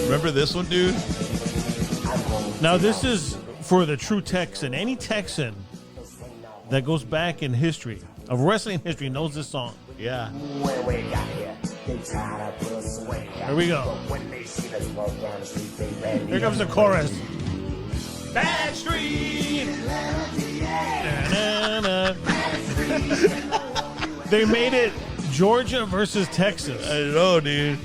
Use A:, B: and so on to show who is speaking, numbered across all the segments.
A: Remember this one, dude?
B: Now, this is for the true Texan. Any Texan that goes back in history, of wrestling history, knows this song.
A: Yeah.
B: Here we go. Here comes the chorus. Bad Street. They made it Georgia versus Texas.
A: I know, dude.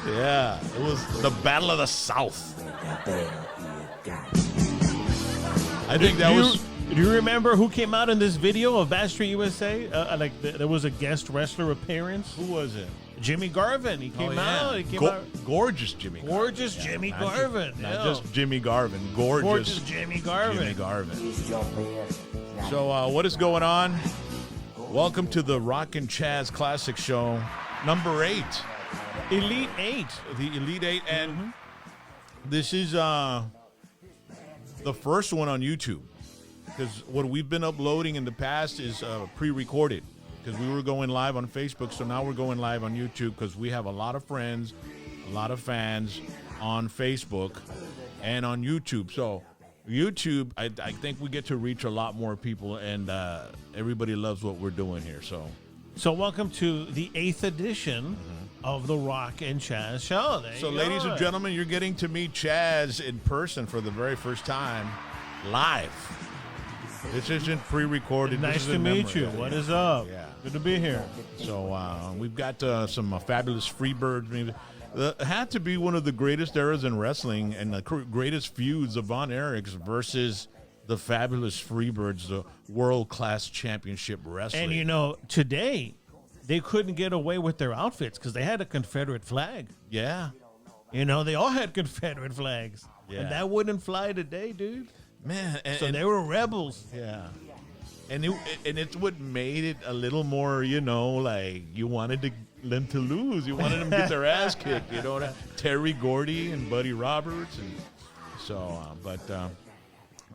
A: Yeah. It was the Battle of the South. I think that was...
B: Do you remember who came out in this video of Backstreet USA? There was a guest wrestler appearance.
A: Who was it?
B: Jimmy Garvin. He came out. He came out.
A: Gorgeous Jimmy Garvin.
B: Gorgeous Jimmy Garvin.
A: Not just Jimmy Garvin. Gorgeous
B: Jimmy Garvin.
A: Jimmy Garvin. So what is going on? Welcome to the Rock and Chaz Classic Show, number 8.
B: Elite 8.
A: The Elite 8. And this is the first one on YouTube. Because what we've been uploading in the past is pre-recorded. Because we were going live on Facebook, so now we're going live on YouTube because we have a lot of friends, a lot of fans on Facebook and on YouTube. So YouTube, I think we get to reach a lot more people, and everybody loves what we're doing here.
B: So welcome to the 8th edition of the Rock and Chaz Show.
A: So ladies and gentlemen, you're getting to meet Chaz in person for the very first time, live. This isn't pre-recorded.
B: Nice to meet you. What is up?
A: Yeah.
B: Good to be here.
A: So we've got some fabulous Freebirds. It had to be one of the greatest eras in wrestling and the greatest feuds of Von Erichs versus the fabulous Freebirds, the world-class championship wrestling.
B: And, today they couldn't get away with their outfits because they had a Confederate flag.
A: Yeah.
B: They all had Confederate flags.
A: Yeah.
B: And that wouldn't fly today, dude.
A: Man,
B: so they were rebels.
A: Yeah, and it's what made it a little more, like you wanted them to lose. You wanted them to get their ass kicked. Terry Gordy and Buddy Roberts, and so. But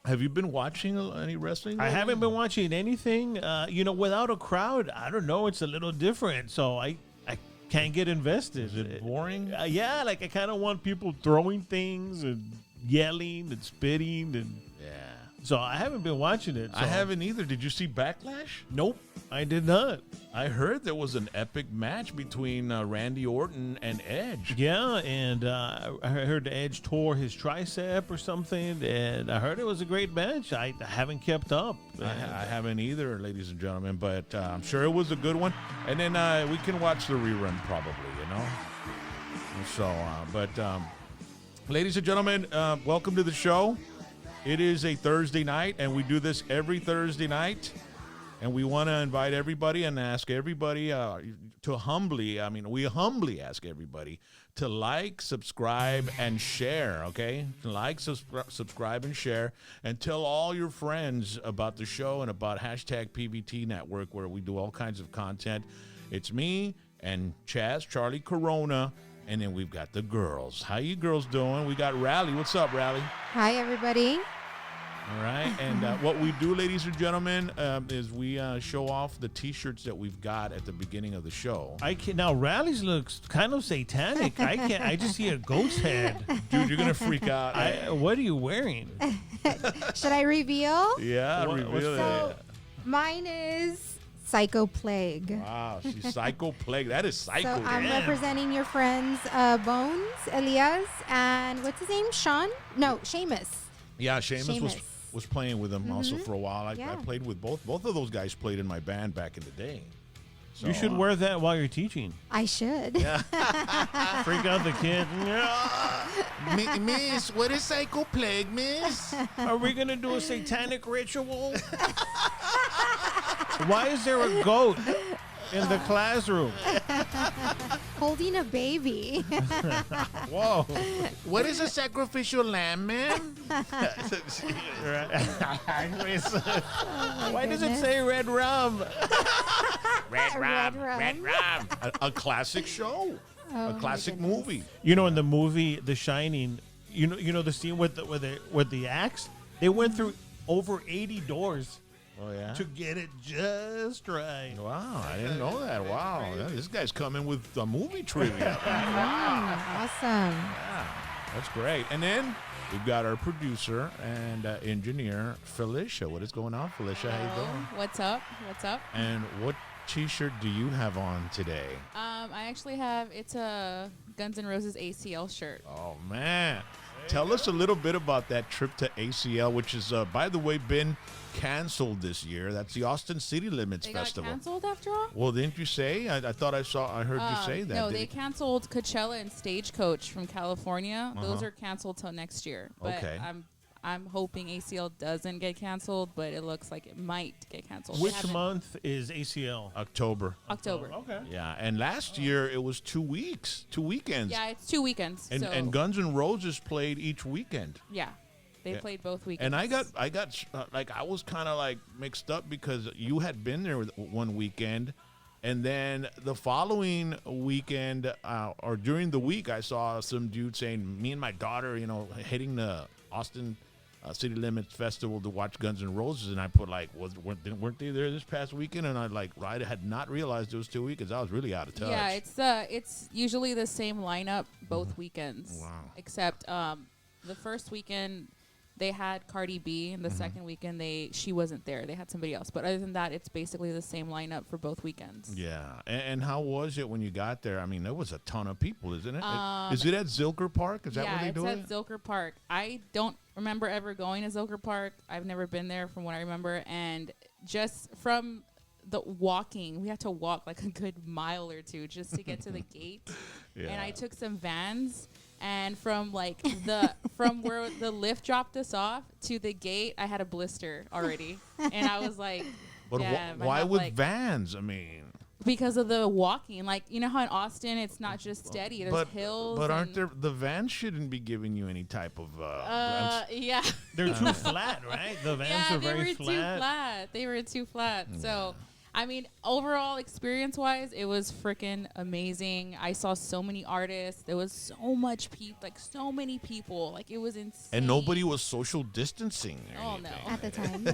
A: have you been watching any wrestling?
B: I haven't been watching anything. Without a crowd, I don't know. It's a little different. So I can't get invested.
A: Is it boring?
B: Yeah, I kind of want people throwing things and yelling and spitting and. So I haven't been watching it. So.
A: I haven't either. Did you see Backlash?
B: Nope, I did not.
A: I heard there was an epic match between Randy Orton and Edge.
B: Yeah, and I heard Edge tore his tricep or something, and I heard it was a great match. I haven't kept up.
A: I haven't either, ladies and gentlemen, but I'm sure it was a good one. And then we can watch the rerun probably, So, ladies and gentlemen, welcome to the show. It is a Thursday night, and we do this every Thursday night. And we want to invite everybody and ask everybody we humbly ask everybody to like, subscribe, and share, okay? Like, subscribe, and share, and tell all your friends about the show and about hashtag PVT Network, where we do all kinds of content. It's me and Chaz, Charlie Corona, and then we've got the girls. How you girls doing? We got Rally. What's up, Rally?
C: Hi, everybody.
A: All right, and what we do, ladies and gentlemen, is we show off the T-shirts that we've got at the beginning of the show.
B: Now Rally's looks kind of satanic. I just see a goat's head.
A: Dude, you're gonna freak out.
B: What are you wearing?
C: Should I reveal?
A: Yeah, reveal it.
C: Mine is Psycho Plague.
A: Wow, she's Psycho Plague. That is psycho.
C: So I'm representing your friends, Bones, Elias, and what's his name? Sean? No, Seamus.
A: Yeah, Seamus was playing with them also for a while. I played with both. Both of those guys played in my band back in the day. So,
B: you should wear that while you're teaching.
C: I should.
A: Yeah.
B: Freak out the kid.
A: Miss, what is Psycho Plague, miss?
B: Are we going to do a satanic ritual? Why is there a goat in the classroom?
C: Holding a baby.
A: Whoa. What is a sacrificial lamb, ma'am?
B: Why does it say red rum?
A: Red rum. A classic show. A classic movie.
B: In the movie The Shining, you know the scene with the axe? They went through over 80 doors.
A: Oh, yeah?
B: To get it just right.
A: Wow, I didn't know that. Wow. This guy's coming with the movie trivia.
C: Awesome.
A: Yeah, that's great. And then we've got our producer and engineer, Felicia. What is going on, Felicia? How you doing?
D: What's up? What's up?
A: And what T-shirt do you have on today?
D: I actually have, it's a Guns N' Roses ACL shirt.
A: Oh, man. Tell us a little bit about that trip to ACL, which is, by the way, been canceled this year. That's the Austin City Limits
D: They
A: Festival.
D: got canceled after all?
A: Well, didn't you say? I thought I heard you say that.
D: No,
A: Did
D: they
A: it-
D: canceled Coachella and Stagecoach from California. Those are canceled till next year. But
A: Okay.
D: I'm hoping ACL doesn't get canceled, but it looks like it might get canceled. They
B: Which
D: haven't-
B: month is ACL?
A: October.
D: October.
B: Okay.
A: Yeah, and last year it was 2 weeks, 2 weekends.
D: Yeah, it's 2 weekends.
A: And,
D: so,
A: and Guns N' Roses played each weekend.
D: yeah, they
A: Yeah.
D: played both weekends.
A: And I got like I was kind of like mixed up because you had been there one weekend, and then the following weekend or during the week I saw some dude saying me and my daughter, hitting the Austin City Limits Festival to watch Guns N' Roses, and I put like weren't they there this past weekend? And I had not realized it was 2 weekends. I was really out of touch.
D: Yeah, it's usually the same lineup both weekends.
A: Wow.
D: Except the first weekend they had Cardi B, and the second weekend she wasn't there. They had somebody else. But other than that, it's basically the same lineup for both weekends.
A: Yeah, and how was it when you got there? I mean, there was a ton of people, isn't it? Is it at Zilker Park? Is that where they do it?
D: it's at Zilker Park. I don't remember ever going to Zilker Park. I've never been there from what I remember. And just from the walking, we had to walk like a good mile or two just to get to the gate.
A: Yeah.
D: And I took some vans. And from like from where the lift dropped us off to the gate, I had a blister already. And I was like,
A: But
D: damn, I
A: why
D: have,
A: with
D: like,
A: Vans? I mean,
D: because of the walking. Like, you know how in Austin it's not just steady. There's hills.
A: But aren't
D: and-
A: there the Vans shouldn't be giving you any type of
D: yeah.
B: They're too flat, right? The Vans
D: Yeah,
B: are
D: they
B: very
D: were too flat. They were too flat. So, I mean, overall experience-wise, it was freaking amazing. I saw so many artists. There was so much people, like so many people. Like, it was insane.
A: and nobody was social distancing. Or
D: Oh,
A: anything.
D: no.
C: At the time.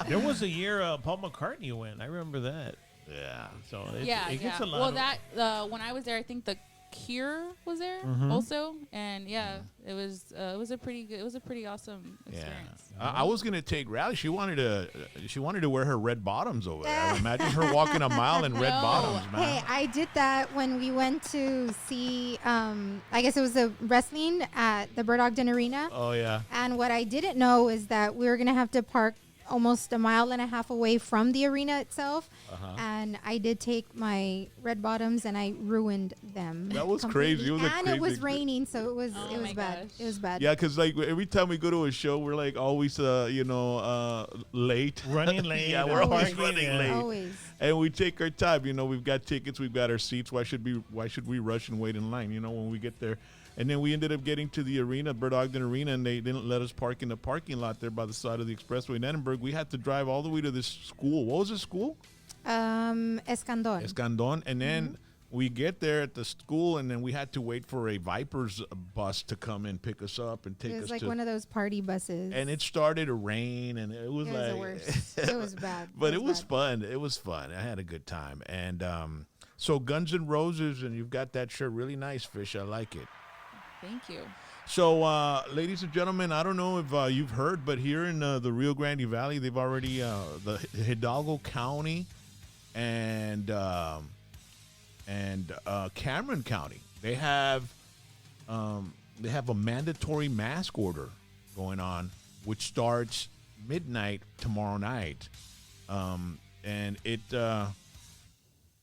B: There was a year Paul McCartney went. I remember that.
A: Yeah.
B: So it gets a lot.
D: Well,
B: of,
D: that when I was there, I think the Cure was there also, and it was a pretty awesome experience.
A: Yeah. I was gonna take Rally. She wanted to wear her red bottoms over there. Imagine her walking a mile in red
D: No.
A: bottoms, man.
C: Hey, I did that when we went to see, I guess it was a wrestling at the Bird Ogden Arena.
A: Oh yeah.
C: And what I didn't know is that we were going to have to park almost a mile and a half away from the arena itself. And I did take my red bottoms and I ruined them.
A: That was
C: completely.
A: crazy. It was a
C: and it was
A: crazy-
C: raining, so it was
D: Oh
C: it was
D: my
C: bad.
D: gosh.
C: It was bad.
A: Yeah, because like every time we go to a show, we're like always, late.
B: running late.
A: Yeah,
B: and
A: we're always
B: parking,
A: running
B: yeah.
A: late.
C: Always.
A: And we take our time. We've got tickets, we've got our seats. Why should we rush and wait in line? When we get there. And then we ended up getting to the arena, Bird Ogden Arena, and they didn't let us park in the parking lot there by the side of the expressway in Edinburgh. We had to drive all the way to this school. What was the school?
C: Escandon.
A: Escandon. And then we get there at the school, and then we had to wait for a Vipers bus to come and pick us up and take
C: It was
A: us
C: like
A: to.
C: one of those party buses.
A: And it started to rain, and it was
C: It was
A: like
C: the worst. It was bad.
A: But it was
C: bad.
A: fun. It was fun. I had a good time. And so Guns N' Roses, and you've got that shirt. Really nice, Fish. I like it.
D: Thank you.
A: So, ladies and gentlemen, I don't know if you've heard, but here in the Rio Grande Valley, they've already the Hidalgo County and Cameron County. They have a mandatory mask order going on, which starts midnight tomorrow night, and it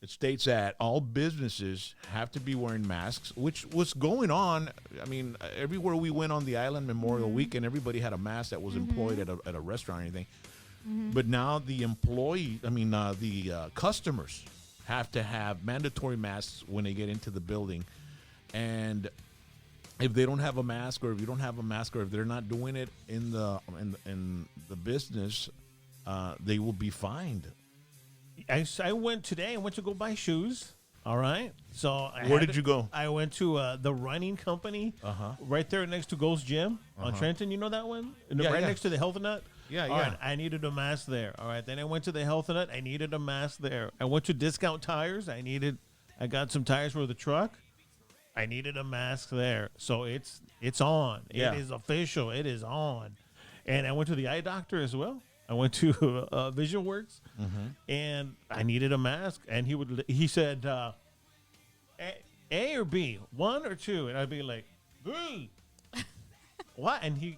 A: states that all businesses have to be wearing masks, which was going on. I mean, everywhere we went on the island Memorial Weekend, everybody had a mask that was employed at a restaurant or anything. But now the customers have to have mandatory masks when they get into the building. And if they don't have a mask, or if you don't have a mask, or if they're not doing it in the business, they will be fined.
B: I went today. I went to go buy shoes. All right. So
A: Where did you go?
B: I went to the running company right there next to Ghost Gym on Trenton. You know that one?
A: Yeah,
B: right
A: yeah.
B: next to the Health Nut.
A: Yeah,
B: All
A: yeah.
B: right, I needed a mask there. All right. Then I went to the Health Nut. I needed a mask there. I went to Discount Tires. I got some tires for the truck. I needed a mask there, so it's on.
A: Yeah.
B: It is official. It is on. And I went to the eye doctor as well. I went to Vision Works, and I needed a mask. And he said, A or B, 1 or 2, and I'd be like, B. What? And he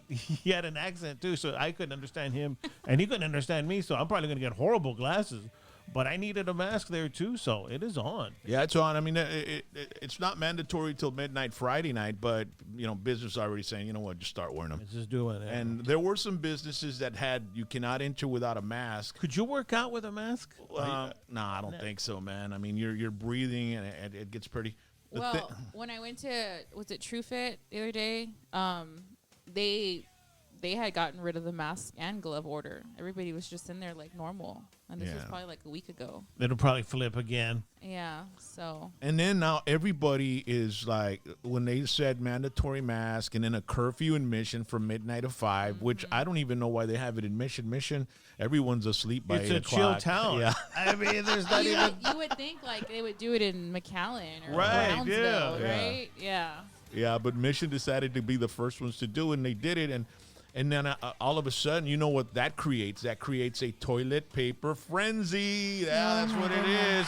B: had an accent too, so I couldn't understand him, and he couldn't understand me. So I'm probably gonna get horrible glasses. But I needed a mask there too, so it is on.
A: Yeah, it's on. I mean, it's not mandatory till midnight Friday night, but business is already saying, you know what, just start wearing them.
B: It's just doing it.
A: And there were some businesses that had you cannot enter without a mask.
B: Could you work out with a mask?
A: No, I don't think so, man. I mean, you're breathing, and it gets pretty.
D: Well, when I went to TrueFit the other day, they had gotten rid of the mask and glove order. Everybody was just in there like normal. And this was probably like a week ago.
B: It'll probably flip again.
D: Yeah, so.
A: And then now everybody is like, when they said mandatory mask and then a curfew in Mission from midnight to 5, which I don't even know why they have it in Mission. Mission, everyone's asleep by 8 o'clock.
B: It's a chill town.
A: Yeah.
B: I mean, there's not even.
D: You would think like they would do it in McAllen or
B: Right,
D: Brownsville,
B: yeah.
D: right? Yeah.
A: Yeah, but Mission decided to be the first ones to do it, and they did it. And then all of a sudden, you know what that creates? That creates a toilet paper frenzy. Yeah, that's what it is.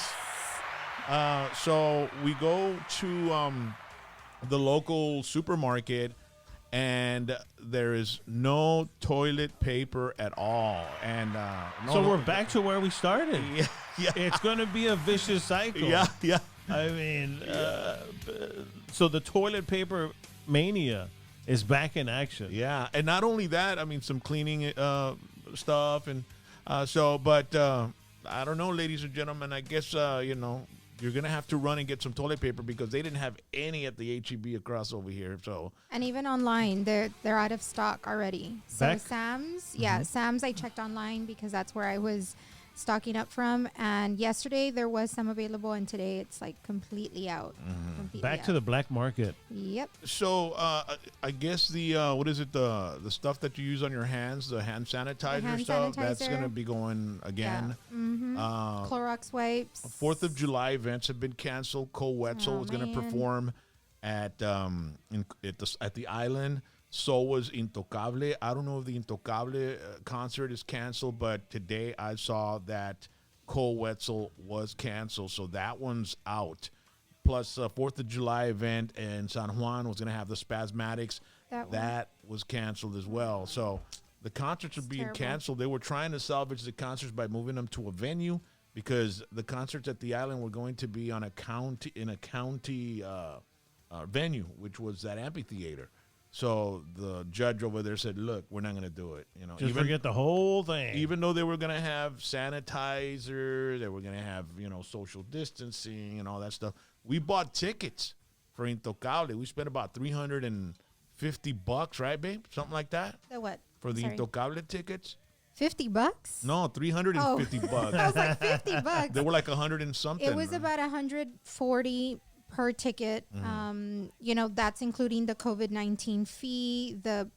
A: So we go to the local supermarket, and there is no toilet paper at all. And
B: So we're back to where we started.
A: Yeah.
B: It's going to be a vicious cycle.
A: Yeah.
B: I mean, so the toilet paper mania is back in action.
A: Yeah, and not only that, I mean, some cleaning stuff, and but I don't know, ladies and gentlemen. I guess you're gonna have to run and get some toilet paper because they didn't have any at the HEB across over here. So
C: And even online, they're out of stock already. So
B: Back?
C: Sam's, Sam's. I checked online because that's where I was stocking up from. And yesterday there was some available, and today it's like completely out. Completely
B: Back
C: out.
B: to the black market.
C: Yep.
A: So I guess the what is it, the stuff that you use on your hands, the hand sanitizer
C: hand
A: stuff, that's
C: sanitizer.
A: gonna be going again.
C: Yeah. Clorox wipes.
A: 4th of July events have been canceled. Cole Wetzel was going to
C: man.
A: perform at the island. So was Intocable. I don't know if the Intocable concert is canceled, but today I saw that Cole Wetzel was canceled, so that one's out. Plus, 4th of July event in San Juan was going to have the Spasmatics. That was canceled as well. So the concerts are being
C: terrible.
A: canceled. They were trying to salvage the concerts by moving them to a venue because the concerts at the island were going to be on a county venue, which was that amphitheater. So the judge over there said, "Look, we're not going to do it."
B: Just forget the whole thing.
A: Even though they were going to have sanitizer, they were going to have social distancing and all that stuff. We bought tickets for Intocable. We spent about $350, right, babe? Something like that
C: The what?
A: for the
C: Sorry.
A: Intocable tickets.
C: $50?
A: No, $350 bucks.
C: I was like $50.
A: They were like 100 and something.
C: It was about $140 per ticket. That's including the COVID-19 fee, the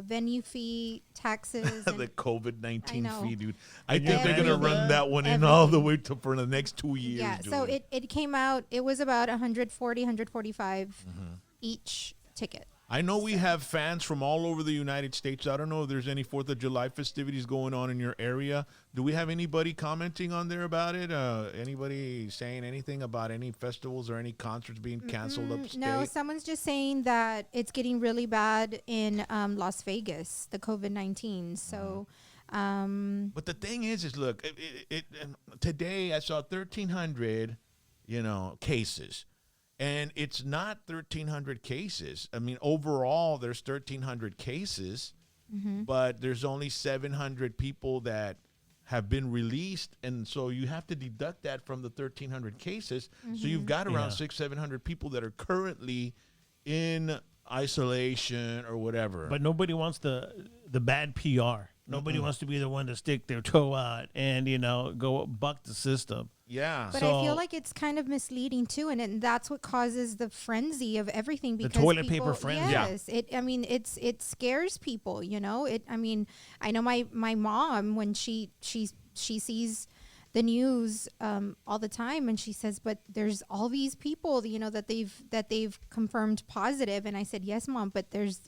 C: venue fee, taxes.
A: the COVID-19
C: I
A: fee, dude.
B: I
A: I think they're going to
B: Everything.
A: run that one in all the way for the next 2 years.
C: Yeah,
A: dude.
C: so it came out, it was about $145 each ticket.
A: I know we have fans from all over the United States. I don't know if there's any 4th of July festivities going on in your area. Do we have anybody commenting on there about it? Anybody saying anything about any festivals or any concerts being canceled upstate?
C: No, someone's just saying that it's getting really bad in Las Vegas, the COVID-19. So,
A: But the thing is look, today I saw 1,300, cases. And it's not 1,300 cases. I mean, overall, there's 1,300 cases, but there's only 700 people that have been released. And so you have to deduct that from the 1,300 cases. So you've got around 700 people that are currently in isolation or whatever.
B: But nobody wants the bad PR. Nobody wants to be the one to stick their toe out and, go buck the system.
A: yeah.
C: but
B: So-
C: I feel like it's kind of misleading too, and that's what causes the frenzy of everything. Because
B: toilet
C: people,
B: paper frenzy. Yeah.
C: Yes, it scares people. I know my mom when she sees the news all the time, and she says, but there's all these people, that they've confirmed positive. And I said, yes, Mom, but there's,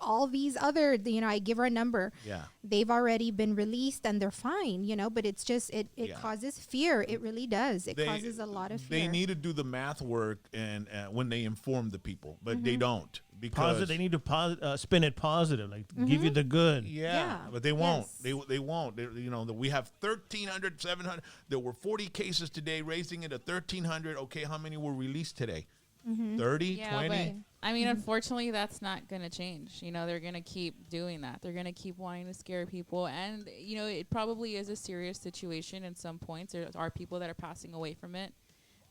C: all these other, I give her a number.
A: Yeah.
C: They've already been released and they're fine, but it's just, it
A: Yeah.
C: causes fear. It really does. It causes a lot of fear.
A: They need to do the math work and when they inform the people, but they don't. Because
B: They need to spin it positive, like give you the good.
A: yeah, but they won't.
C: Yes.
A: They won't. We have 1,300, 700. There were 40 cases today, raising it to 1,300. Okay, how many were released today? 30,
D: Yeah,
A: 20?
D: but I mean, unfortunately, that's not going to change. They're going to keep doing that. They're going to keep wanting to scare people. And, it probably is a serious situation in some points. There are people that are passing away from it.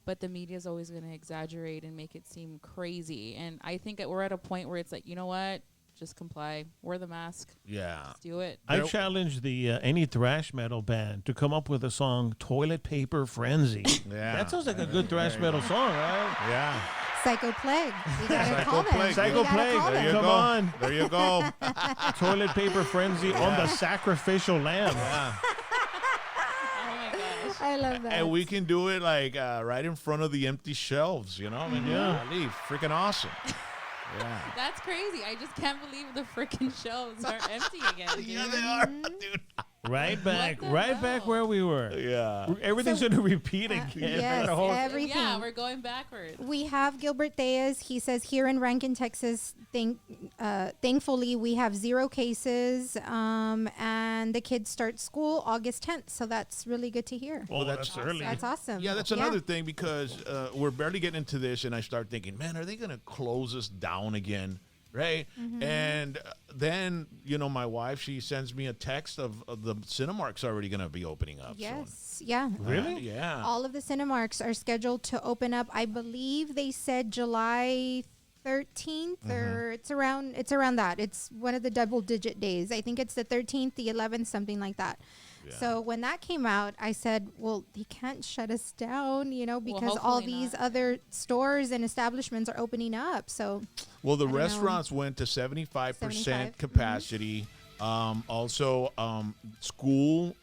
D: But the media is always going to exaggerate and make it seem crazy. And I think that we're at a point where it's like, you know what? Just comply. Wear the mask.
A: Yeah.
D: Just do it.
B: I challenge any thrash metal band to come up with a song, Toilet Paper Frenzy.
A: Yeah.
B: That sounds like a good thrash metal song, right?
A: Yeah.
C: Psycho Plague. We gotta call them.
A: Plague.
B: Psycho
C: We gotta
B: Plague.
C: call
A: There
C: them.
A: you
B: Come
A: go.
B: on.
A: There you go.
B: Toilet Paper Frenzy on the sacrificial lamb.
A: Yeah.
D: Oh, my gosh.
C: I love that.
A: And we can do it like right in front of the empty shelves, I mean,
B: Yeah.
A: leave. Freaking awesome. Yeah.
D: That's crazy. I just can't believe the freaking shelves are empty again. Dude.
A: Yeah, they are, dude.
B: Right back,
D: the
B: right back
D: hell?
B: where we were.
A: Yeah.
B: Everything's going to repeat again.
C: yes,
B: The whole-
C: everything.
D: Yeah, we're going backwards.
C: We have Gilbert Diaz. He says here in Rankin, Texas, thankfully we have 0 cases, and the kids start school August 10th. So that's really good to hear.
B: Well, that's early.
C: That's awesome.
A: Yeah, that's another thing because we're barely getting into this, and I start thinking, man, are they going to close us down again? Right? And then, my wife, she sends me a text of the Cinemark's already going to be opening up soon.
C: Yes. Yeah.
B: Really?
A: Yeah.
C: All of the Cinemarks are scheduled to open up. I believe they said July 13th or it's around that. It's one of the double-digit days. I think it's the 13th, the 11th, something like that.
A: Yeah.
C: So when that came out, I said, well, they can't shut us down, because all
D: hopefully
C: these
D: not.
C: other stores and establishments are opening up. So
A: Well, the
C: I don't know.
A: restaurants went to 75%
C: 75,
A: capacity. Also, school,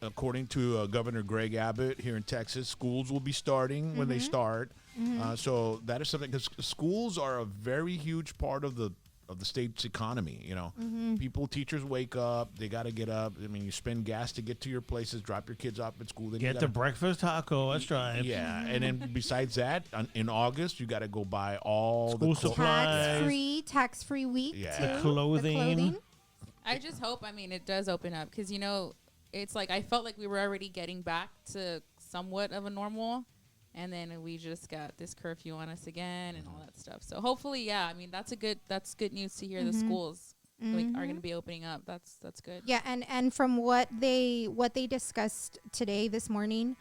A: according to Governor Greg Abbott here in Texas, schools will be starting when they start. So that is something, because schools are a very huge part of the state's economy. People, teachers wake up, they got to get up. I mean, you spend gas to get to your places, drop your kids off at school. Then you
B: Get the
A: gotta-
B: breakfast taco. That's right.
A: Yeah, and then besides that, in August, you got to go buy all
B: School
A: the clothes.
B: supplies.
C: tax-free week
A: Yeah.
C: too.
A: The
B: clothing.
D: I just hope, it does open up because, it's like I felt like we were already getting back to somewhat of a normal. And then we just got this curfew on us again and all that stuff. So hopefully, yeah, that's good news to hear the schools are going to be opening up. That's good.
C: Yeah, and from what they discussed today, this morning,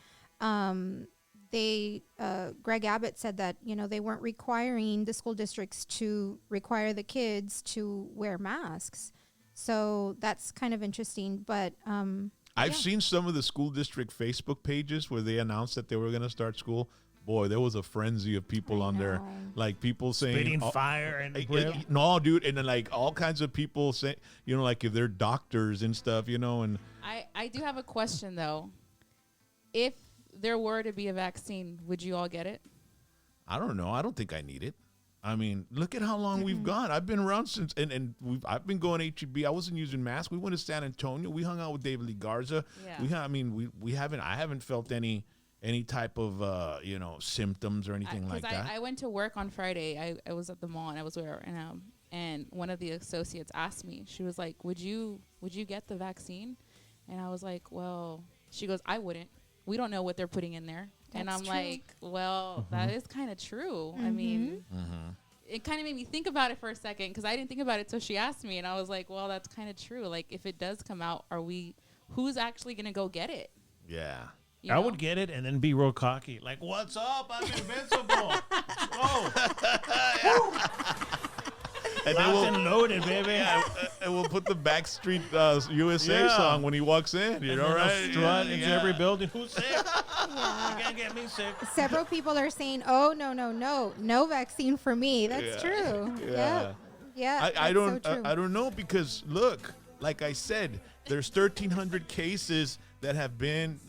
C: Greg Abbott said that they weren't requiring the school districts to require the kids to wear masks. So that's kind of interesting, but
A: I've seen some of the school district Facebook pages where they announced that they were going to start school. Boy, there was a frenzy of people
C: I
A: on there,
C: know.
A: like people saying,
B: Spitting fire and whip.
A: no, dude, and then like all kinds of people say, like if they're doctors and stuff, and
D: I do have a question, though. If there were to be a vaccine, would you all get it?
A: I don't know. I don't think I need it. I mean, look at how long we've gone. I've been around since, and I've been going HEB. I wasn't using masks. We went to San Antonio. We hung out with David Lee Garza.
D: Yeah.
A: I haven't felt any type of symptoms or anything like that.
D: I went to work on Friday. I was at the mall and I was there, and one of the associates asked me. She was like, "Would you get the vaccine?" And I was like, "Well," she goes, "I wouldn't. We don't know what they're putting in there." And
C: That's
D: I'm
C: true.
D: like, "Well, that is kind of true." I mean, it kind of made me think about it for a second because I didn't think about it till she asked me, and I was like, "Well, that's kind of true. Like, if it does come out, who's actually gonna go get it?"
A: Yeah.
D: You
B: I
D: know?
B: would get it and then be real cocky. Like, what's up? I'm invincible. Whoa.
A: And
B: Locked and loaded, baby.
A: and we'll put the Backstreet USA
B: Yeah.
A: song when he walks in. You know,
B: And then I'll
A: right?
B: strut
A: Yeah,
B: into
A: yeah.
B: every building. Who's sick? You can't get me sick.
C: several people are saying, "Oh no vaccine for me." That's
A: Yeah.
C: true.
A: Yeah.
C: Yeah.
A: I
C: that's
A: don't
C: so true.
A: I don't know because look, like I said, there's 1,300 cases that have been,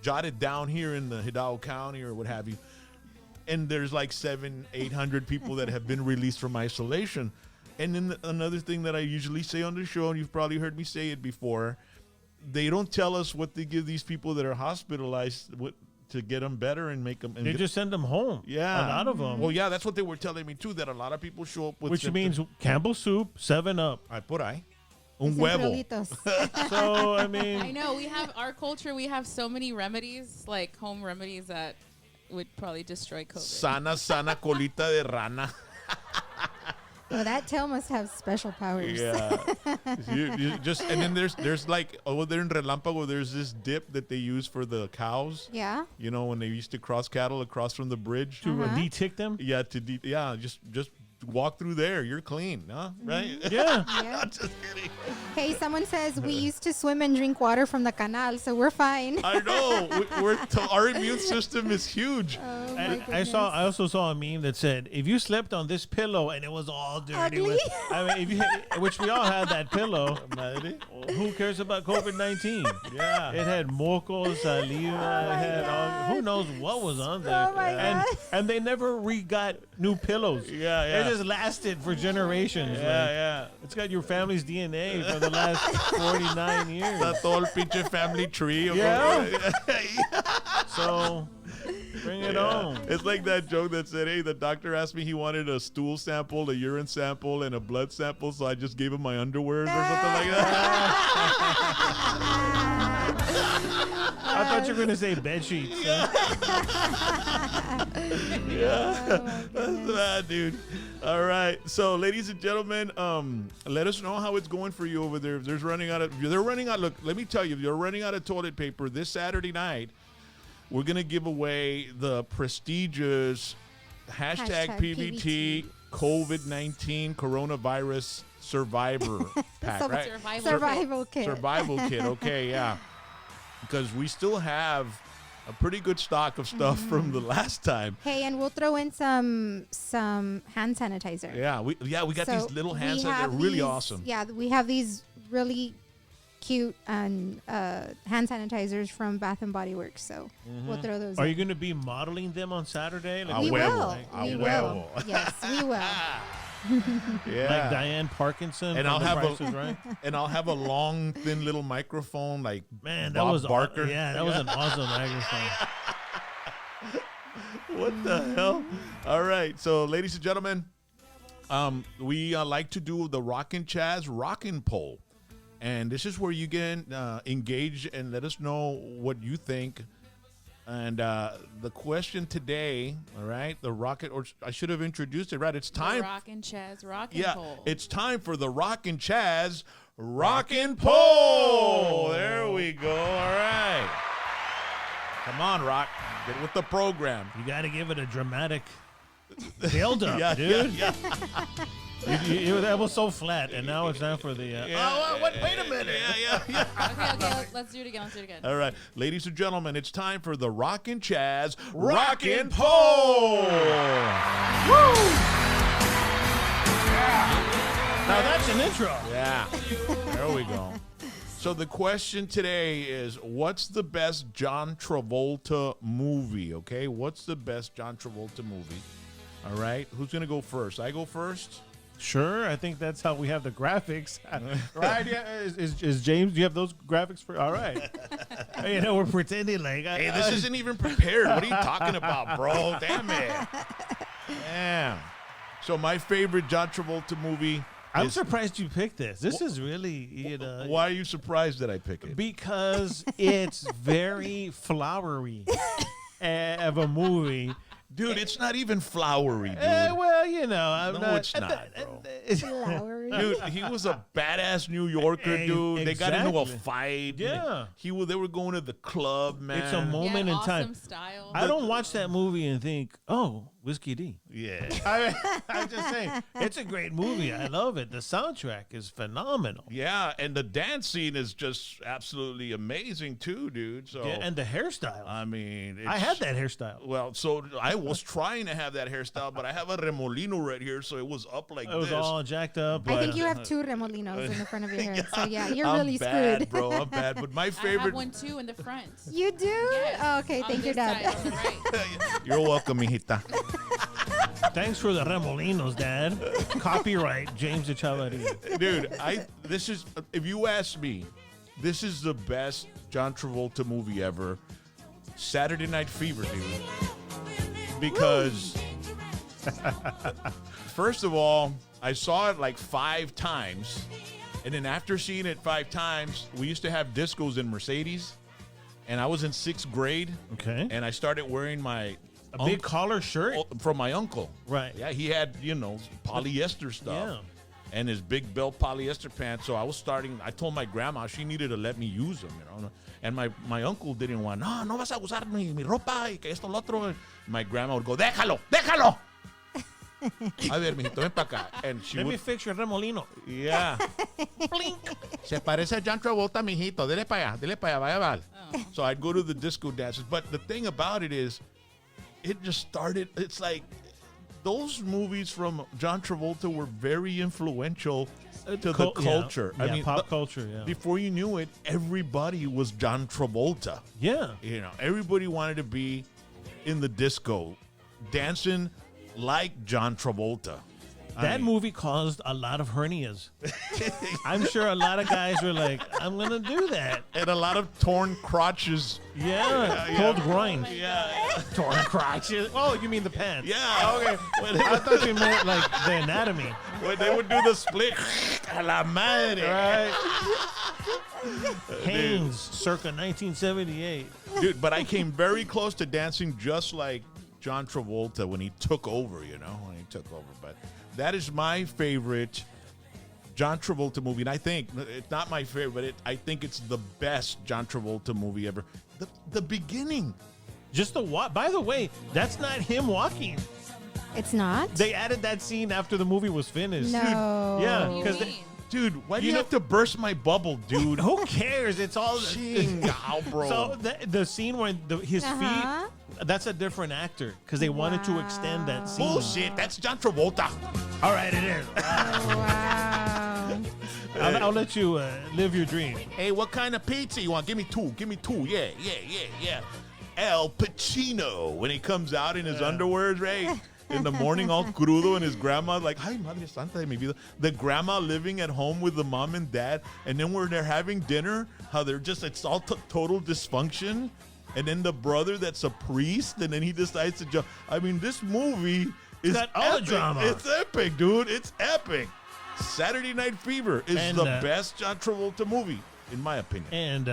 A: jotted down here in the Hidalgo County or what have you. And there's like 700-800 people that have been released from isolation. And then another thing that I usually say on the show, and you've probably heard me say it before, they don't tell us what they give these people that are hospitalized to get them better and make them.
B: They just send them home.
A: Yeah.
B: A lot of them.
A: Well, yeah, that's what they were telling me too, that a lot of people show up with
B: Which
A: symptoms.
B: means Campbell soup, 7-Up.
A: Ay, por ahí. Un huevo.
C: Centralitos.
B: So, I mean.
D: I know we have our culture. We have so many remedies, like home remedies, that would probably destroy COVID.
A: Sana colita de rana.
C: Well, that tail must have special powers.
A: Yeah. you just and then there's like over there in Relámpago, there's this dip that they use for the cows.
C: Yeah.
A: You know, when they used to cross cattle across from the bridge.
B: To de-tick them?
A: Yeah, just walk through there. You're clean, huh? Right?
B: Yeah.
C: Yeah.
A: Just kidding.
C: Hey, someone says we used to swim and drink water from the canal, so we're fine.
A: I know. Our immune system is huge.
C: Oh, my
B: And
C: goodness.
B: I also saw a meme that said, if you slept on this pillow and it was all dirty,
C: Ugly?
B: which we all had that pillow, who cares about COVID-19?
A: Yeah.
B: It had moco, saliva, it had all, who knows what was on there.
C: Oh, my God.
B: And they never got new pillows.
A: Yeah.
B: It just lasted for generations.
A: Yeah.
B: It's got your family's DNA for the last 49 years.
A: That's all pinche family tree.
B: Yeah. So, bring it on.
A: It's like that joke that said, hey, the doctor asked me he wanted a stool sample, a urine sample, and a blood sample, so I just gave him my underwear or something like that.
B: I thought you were going to say bed sheets.
A: That's bad, dude. All right. So, ladies and gentlemen, let us know how it's going for you over there. If they're running out, look, let me tell you, if you're running out of toilet paper this Saturday night, we're going to give away the prestigious hashtag PVT COVID-19 coronavirus survivor pack, right?
C: Survival kit.
A: Survival kit. Okay, yeah. Because we still have a pretty good stock of stuff from the last time.
C: Hey, and we'll throw in some hand sanitizer.
A: Yeah, we got
C: So
A: these little hand
C: we
A: sanitizer. They're
C: have
A: really
C: these-
A: awesome.
C: Yeah, we have these really cute and hand sanitizers from Bath and Body Works. So we'll throw those.
B: Are
C: in.
B: you going to be modeling them on Saturday?
A: A
C: We
A: huevo.
C: will.
A: A
C: We
A: huevo.
C: will. Yes, we will.
A: Yeah.
B: Like Diane Parkinson?
A: And
B: from
A: I'll
B: The
A: have
B: Price is Right?
A: and I'll have a long, thin little microphone like
B: Man, that
A: Bob
B: was
A: Barker.
B: That was an awesome microphone.
A: What the hell? All right. So, ladies and gentlemen, we like to do the Rockin' Chaz Rockin' Poll. And this is where you get engaged and let us know what you think. And the question today, all right, the rocket, or I should have introduced it, right? It's time.
D: Rockin' Chaz, Rockin'
A: Yeah,
D: Poll.
A: it's time for the Rockin' Chaz Rockin' Poll. There we go. All right. Come on, Rock. Get with the program.
B: You got to give it a dramatic build up,
A: Yeah,
B: dude.
A: yeah.
B: That was so flat, and now it's time for the. Wait a minute.
A: Yeah.
D: Okay, let's do it again.
A: All right, ladies and gentlemen, it's time for the Rockin' Chaz Rockin' Poll.
B: Now that's an intro.
A: Yeah, there we go. So the question today is, what's the best John Travolta movie? Okay, what's the best John Travolta movie? All right, who's gonna go first? I go first.
B: Sure, I think that's how we have the graphics. Right? Yeah. Is James? Do you have those graphics for? All right. We're pretending like.
A: Hey, this isn't even prepared. What are you talking about, bro? Damn it. Damn. So my favorite John Travolta movie.
B: I'm surprised you picked this. This is really,
A: Why are you surprised that I pick it?
B: because it's very flowery of a movie.
A: Dude, it's not even flowery, dude.
B: Well, I'm
A: No,
B: not.
A: it's not, bro.
C: Flowery.
A: Dude, he was a badass New Yorker, dude. They got into a
B: Exactly.
A: fight.
B: Yeah.
A: They were going to the club, man.
B: It's a moment in
D: awesome
B: time.
D: style.
B: I don't watch that movie and think, oh, Whiskey D.
A: Yeah.
B: I'm just saying, it's a great movie. I love it. The soundtrack is phenomenal.
A: Yeah, and the dance scene is just absolutely amazing too, dude. So
B: Yeah, and the hairstyle.
A: I mean,
B: I had that hairstyle.
A: Well, so I was trying to have that hairstyle, but I have a remolino right here, so it was up like
B: It was
A: this.
B: all jacked up.
C: I think you have 2 remolinos in the front of your hair. So yeah, you're
A: I'm
C: really
A: bad,
C: screwed.
A: bro. I'm bad. But my
D: I have
A: favorite.
D: one too in the front.
C: You do?
D: Yes,
C: Oh, okay,
D: on
C: thank you,
D: this side,
C: Dad.
D: on the right.
A: You're welcome, mijita.
B: Thanks for the remolinos, Dad. Copyright James Echevarria.
A: Dude, this is, if you ask me, this is the best John Travolta movie ever. Saturday Night Fever, dude. Because first of all, I saw it like 5 times, and then after seeing it 5 times, we used to have discos in Mercedes, and I was in 6th grade,
B: Okay.
A: and I started wearing my
B: A big collar shirt.
A: from my uncle.
B: Right.
A: Yeah, he had, polyester stuff. And his big belt polyester pants. So I told my grandma she needed to let me use them, And my uncle didn't want, no vas a usar mi ropa y que esto lo otro. My grandma would go, déjalo. A ver, mijito, ven para acá. And she
B: Let me
A: would,
B: fix your remolino.
A: yeah. Se parece a John Travolta, mijito. Dele para allá, vaya.
D: Oh.
A: So I'd go to the disco dances. But the thing about it is, it just started, it's like, those movies from John Travolta were very influential to the culture.
B: Yeah,
A: I mean,
B: pop culture, yeah.
A: before you knew it, everybody was John Travolta.
B: Yeah.
A: Everybody wanted to be in the disco, dancing like John Travolta.
B: That movie caused a lot of hernias. I'm sure a lot of guys were like, I'm going to do that.
A: And a lot of torn crotches.
B: Yeah. Cold groins.
A: Yeah.
B: Torn crotches. Oh, you mean the pants.
A: Yeah.
B: Okay. I thought you meant like the anatomy.
A: When they would do the split. A la madre.
B: Right. Haynes, circa 1978.
A: Dude, but I came very close to dancing just like John Travolta when he took over, But that is my favorite John Travolta movie. And I think it's not my favorite, but I think it's the best John Travolta movie ever. The beginning.
B: Just the walk. By the way, that's not him walking.
C: It's not?
B: They added that scene after the movie was finished.
C: No.
B: Yeah,
D: What do you
B: because
D: mean?
A: Dude, why do you
B: You
A: have to burst my bubble, dude?
B: who cares? It's all
A: Chingao, bro.
B: So the scene where his
C: Uh-huh.
B: feet, that's a different actor because they wanted to extend that scene.
A: Bullshit, that's John Travolta.
B: All right, it is.
C: Wow.
B: I'll let you live your dream.
A: Hey, what kind of pizza you want? Give me two. Yeah. Al Pacino, when he comes out in his underwears, right? In the morning, all crudo, and his grandma like, "Ay, madre santa de mi vida." The grandma living at home with the mom and dad, and then when they're having dinner, how they're just, it's all total dysfunction. And then the brother that's a priest, and then he decides to jump. I mean, this movie is
B: got all the
A: epic.
B: drama.
A: It's epic, dude. It's epic. Saturday Night Fever is
B: And,
A: the best John Travolta movie, in my opinion.
B: And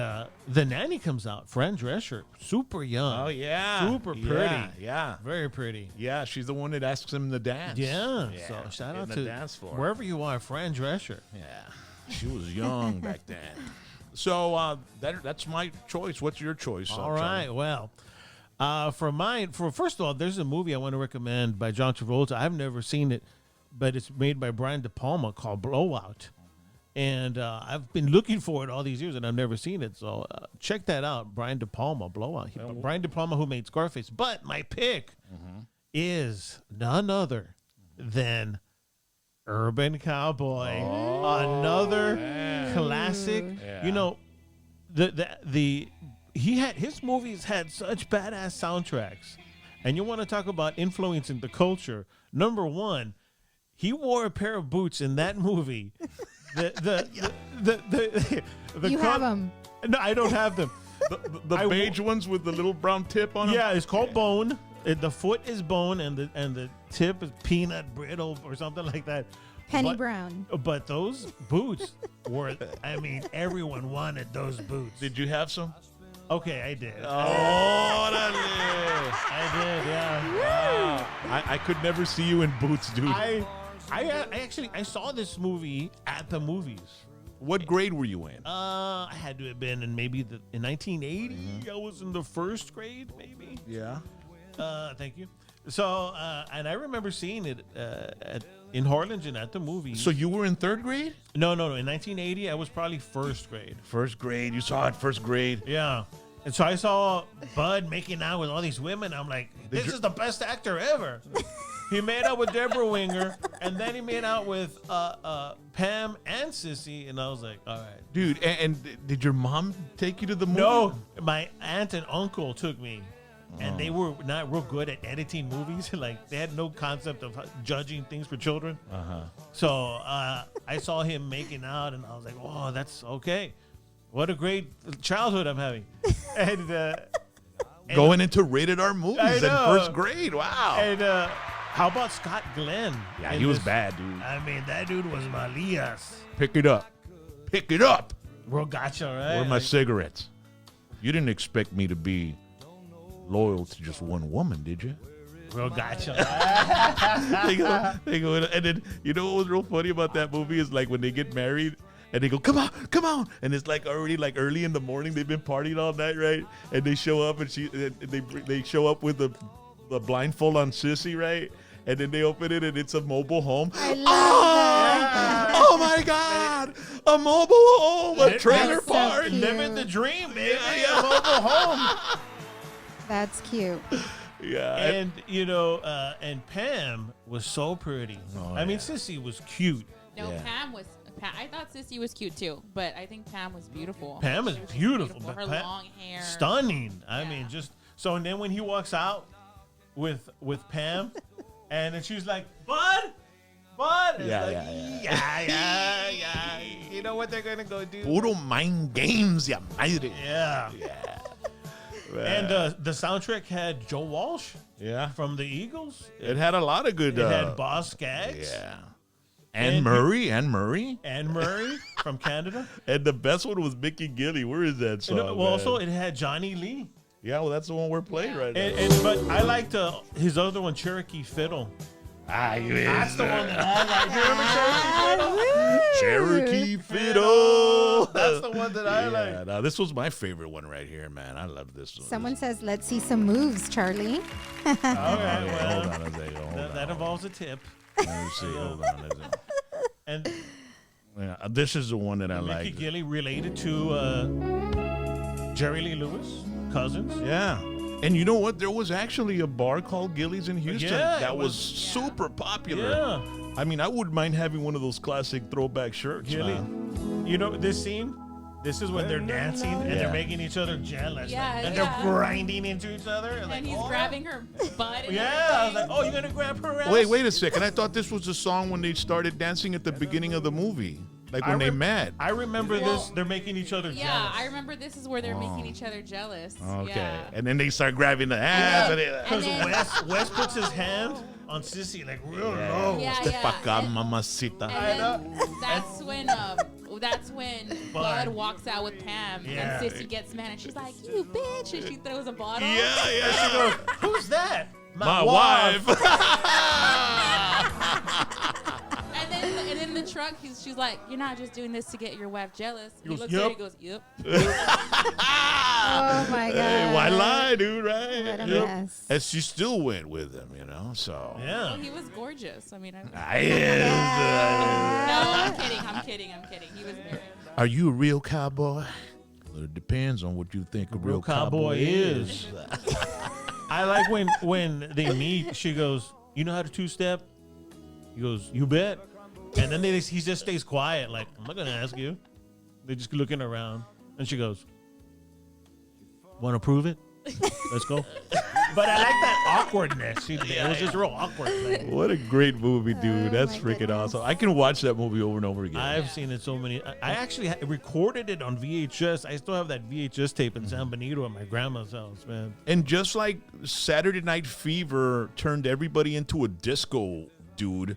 B: the nanny comes out, Fran Drescher, super young.
A: Oh, yeah.
B: Super pretty.
A: Yeah.
B: Very pretty.
A: Yeah, she's the one that asks him to dance.
B: Yeah. So shout
A: in
B: out
A: the
B: to
A: dance floor.
B: wherever you are, Fran Drescher.
A: Yeah, she was young back then. So that's my choice. What's your choice?
B: All right. Well, for mine, first of all, there's a movie I want to recommend by John Travolta. I've never seen it, but it's made by Brian De Palma called Blowout. And I've been looking for it all these years, and I've never seen it. So check that out, Brian De Palma, Blowout. Brian De Palma, who made Scarface. But my pick is none other than Urban Cowboy, another classic.
A: Yeah.
B: You know, his movies had such badass soundtracks, and you want to talk about influencing the culture. Number one, he wore a pair of boots in that movie.
C: You have them.
B: No, I don't have them.
A: The beige ones with the little brown tip on them?
B: Yeah, it's called Bone. The foot is bone, and the tip is peanut brittle or something like that.
C: Penny
B: But-
C: Brown.
B: But those boots were, I mean, everyone wanted those boots.
A: Did you have some?
B: Okay, I did.
A: Órale.
B: I did, yeah.
A: Wow. I could never see you in boots, dude.
B: I actually saw this movie at the movies.
A: What grade were you in?
B: I had to have been in maybe in 1980. I was in the first grade, maybe.
A: Yeah.
B: Thank you. So, and I remember seeing it in Harlingen at the movie.
A: So you were in third grade?
B: No. In 1980, I was probably first grade.
A: First grade. You saw it first grade.
B: Yeah. And so I saw Bud making out with all these women. I'm like, this is the best actor ever. He made out with Deborah Winger, and then he made out with Pam and Sissy, and I was like, all right.
A: Dude, and did your mom take you to the movie?
B: No, my aunt and uncle took me. And they were not real good at editing movies. Like, they had no concept of judging things for children. So I saw him making out, and I was like, oh, that's okay. What a great childhood I'm having. And
A: going into rated R movies in first grade. Wow.
B: And how about Scott Glenn?
A: Yeah, he was bad, dude.
B: I mean, that dude was Malias.
A: Pick it up. Pick it up.
B: Bro, gotcha, right?
A: Where are my cigarettes? You didn't expect me to be loyal to just one woman, did you?
B: Bro, gotcha.
A: They go, and then, you know what was real funny about that movie is like when they get married and they go, come on. And it's like already like early in the morning. They've been partying all night, right? And they show up and they show up with the blindfold on Sissy, right? And then they open it and it's a mobile home.
C: I love that.
A: Oh my God! A mobile home, a trailer
C: That's so
A: park.
C: cute.
B: Living the dream, baby.
A: Yeah.
B: A mobile home.
C: That's cute.
A: Yeah.
B: And, and Pam was so pretty.
A: Oh,
B: I mean,
A: yeah.
B: Sissy was cute.
D: No,
A: Yeah.
D: I thought Sissy was cute too, but I think Pam was beautiful.
B: Pam is
D: She was
B: beautiful. But
D: Her
B: Pam-
D: long hair.
B: Stunning. I
D: Yeah.
B: mean, just so. And then when he walks out with Pam, and then she's like, Bud. It's
A: Yeah,
B: like, yeah. You know what they're gonna go do?
A: Puro mind games, ya madre.
B: Yeah.
A: Yeah.
B: And the soundtrack had Joe Walsh
A: Yeah.
B: from the Eagles.
A: It had a lot of good.
B: It had Boss Skaggs.
A: Yeah.
B: And
A: And Murray. And
B: Murray from Canada.
A: And the best one was Mickey Gilly. Where is that song?
B: And, well, also it had Johnny Lee.
A: Yeah, well, that's the one we're playing right now.
B: But I liked his other one, Cherokee Fiddle. That's the one that I like. You remember
A: Cherokee Fiddle.
B: That's the one that I like.
A: Yeah, now this was my favorite one right here, man. I love this one.
C: Someone says, let's see some moves, Charlie.
B: All right,
A: Hold
B: well,
A: on a second. Hold on.
B: that involves a tip.
A: Let me see. Hold on.
B: And
A: Yeah, this is the one that I
B: Mickey
A: like.
B: Gilly related to Jerry Lee Lewis, cousins.
A: Yeah. And you know what? There was actually a bar called Gilly's in Houston
B: Yeah,
A: that
B: it
A: was
B: was-
A: super popular.
B: Yeah.
A: I mean, I wouldn't mind having one of those classic throwback shirts,
B: Gilly.
A: man.
B: You know this scene? This is when they're dancing and
A: Yeah.
B: they're making each other jealous.
D: Yeah,
B: and
D: yeah.
B: they're grinding into each other.
D: And he's grabbing her butt. And
B: Yeah, I was like, oh, you're going to grab her ass?
A: Wait a second. I thought this was the song when they started dancing at the beginning of the movie, like when they met.
B: I remember
D: Well,
B: this. They're making each other
D: Yeah,
B: jealous.
D: I remember this is where they're making each other jealous.
A: Okay.
D: Yeah.
A: And then they start grabbing the ass. And
B: Because
D: And then-
B: Wes puts his hand on Sissy like real low.
D: Yeah,
A: Step
D: yeah.
A: acá,
D: And-
A: mamacita.
D: And then that's when Bud walks out with Pam
B: Yeah.
D: and Sissy gets mad and she's like, "You bitch!" and she throws a bottle.
A: Yeah.
B: She goes, who's that?
A: My wife.
D: And then in the truck, she's like, "You're not just doing this to get your wife jealous." And he
B: goes,
D: looks at her, he
B: "Yup."
D: goes, "Yep."
C: Oh, my God.
A: Hey, why lie, dude, right?
C: What a
A: Yep.
C: mess.
A: And she still went with him, so.
B: Yeah.
D: Well, he was gorgeous. I mean, no,
A: I
D: I'm kidding. He was very.
A: Are you a real cowboy? Well, it depends on what you think a real cowboy is.
B: I like when they meet. She goes, "You know how to two-step?" He goes, "You bet." And then he just stays quiet. Like, I'm not gonna ask you. They're just looking around, and she goes, "Want to prove it? Let's go." But I like that awkwardness. It was just real awkward. Like,
A: What a great movie, dude.
C: Oh,
A: That's
C: my
A: freaking
C: goodness.
A: awesome. I can watch that movie over and over again.
B: I've seen it so many. I actually recorded it on VHS. I still have that VHS tape in San Benito at my grandma's house, man.
A: And just like Saturday Night Fever turned everybody into a disco dude,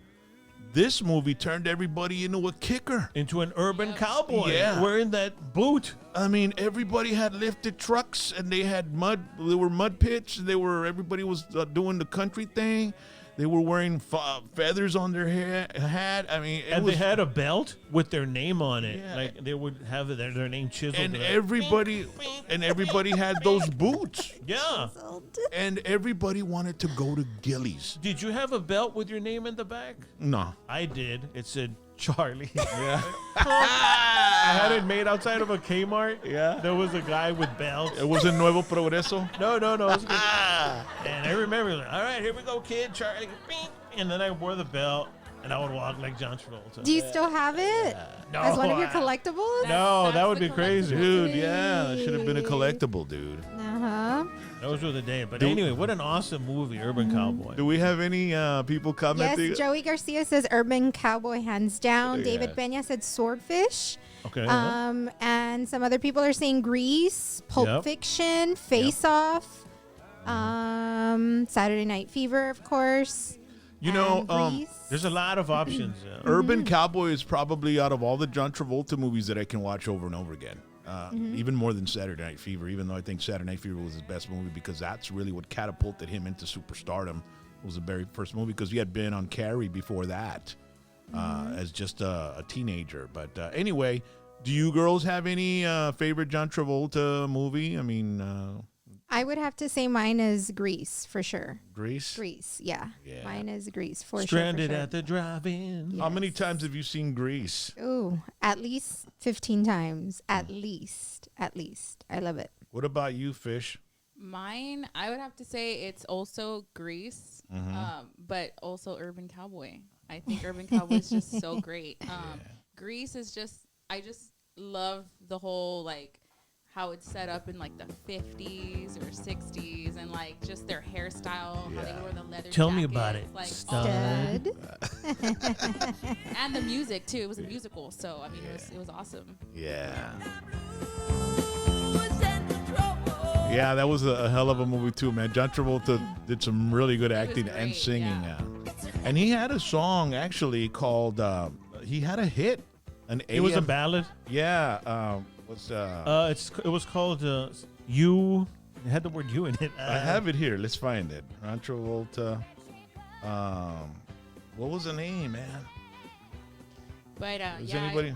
A: this movie turned everybody into a kicker.
B: Into an urban cowboy
A: Yeah.
B: wearing that boot.
A: I mean, everybody had lifted trucks and they had mud. There were mud pits. Everybody was doing the country thing. They were wearing feathers on their hat. I mean,
B: They had a belt with their name on it.
A: Yeah.
B: Like they would have their name chiseled.
A: and
B: to it.
A: everybody had those boots.
B: Yeah.
A: And everybody wanted to go to Gillies.
B: Did you have a belt with your name in the back?
A: No.
B: I did. It said Charlie.
A: Yeah.
B: I had it made outside of a Kmart.
A: Yeah.
B: There was a guy with belts.
A: It was in Nuevo Progreso.
B: No. It was good. And I remember, like, all right, here we go, kid, Charlie. Bing. And then I wore the belt, and I would walk like John Travolta.
C: Do you still have it
B: No,
C: as one of your collectibles?
B: No,
D: That's
B: that would
D: the
B: be crazy.
A: Dude, yeah. That should have been a collectible, dude.
C: Uh-huh.
B: Those were the days. But anyway, what an awesome movie, Urban Cowboy.
A: Do we have any people commenting?
C: Yes, Joey Garcia says Urban Cowboy hands down.
A: Yes.
C: David Peña said Swordfish.
B: Okay.
C: And some other people are saying Grease, Pulp
B: Yep.
C: Fiction, Face Off, Saturday Night Fever, of course.
A: You know,
C: and Grease.
B: There's a lot of options.
A: Urban Cowboy is probably out of all the John Travolta movies that I can watch over and over again. Even more than Saturday Night Fever, even though I think Saturday Night Fever was his best movie because that's really what catapulted him into superstardom. It was the very first movie because he had been on Carrie before that as just a teenager. But anyway, do you girls have any favorite John Travolta movie? I mean,
C: I would have to say mine is Grease for sure.
A: Grease?
C: Grease, yeah.
A: Yeah.
C: Mine is Grease for
B: Stranded
C: sure. For sure.
B: at the drive-in.
A: How many times have you seen Grease?
C: Ooh, at least 15 times. At least. I love it.
A: What about you, Fish?
D: Mine, I would have to say it's also Grease, but also Urban Cowboy. I think Urban Cowboy is just so great. Grease is just, I just love the whole, like, how it's set up in, like, the 50s or 60s and, like, just their hairstyle, how they wore the leather
B: Tell me about
D: jackets,
B: it,
D: like,
B: stud.
D: and the music, too. It was a musical, so, I mean, it was awesome.
A: Yeah. Yeah, that was a hell of a movie too, man. John Travolta did some really good acting and
D: great,
A: singing.
D: yeah.
A: And he had a song actually called, he had a hit.
B: It was a ballad.
A: Yeah.
B: It was called You. It had the word "you" in it.
A: I have it here. Let's find it. John Travolta. What was the name, man?
D: But,
A: Is
D: yeah.
A: anybody?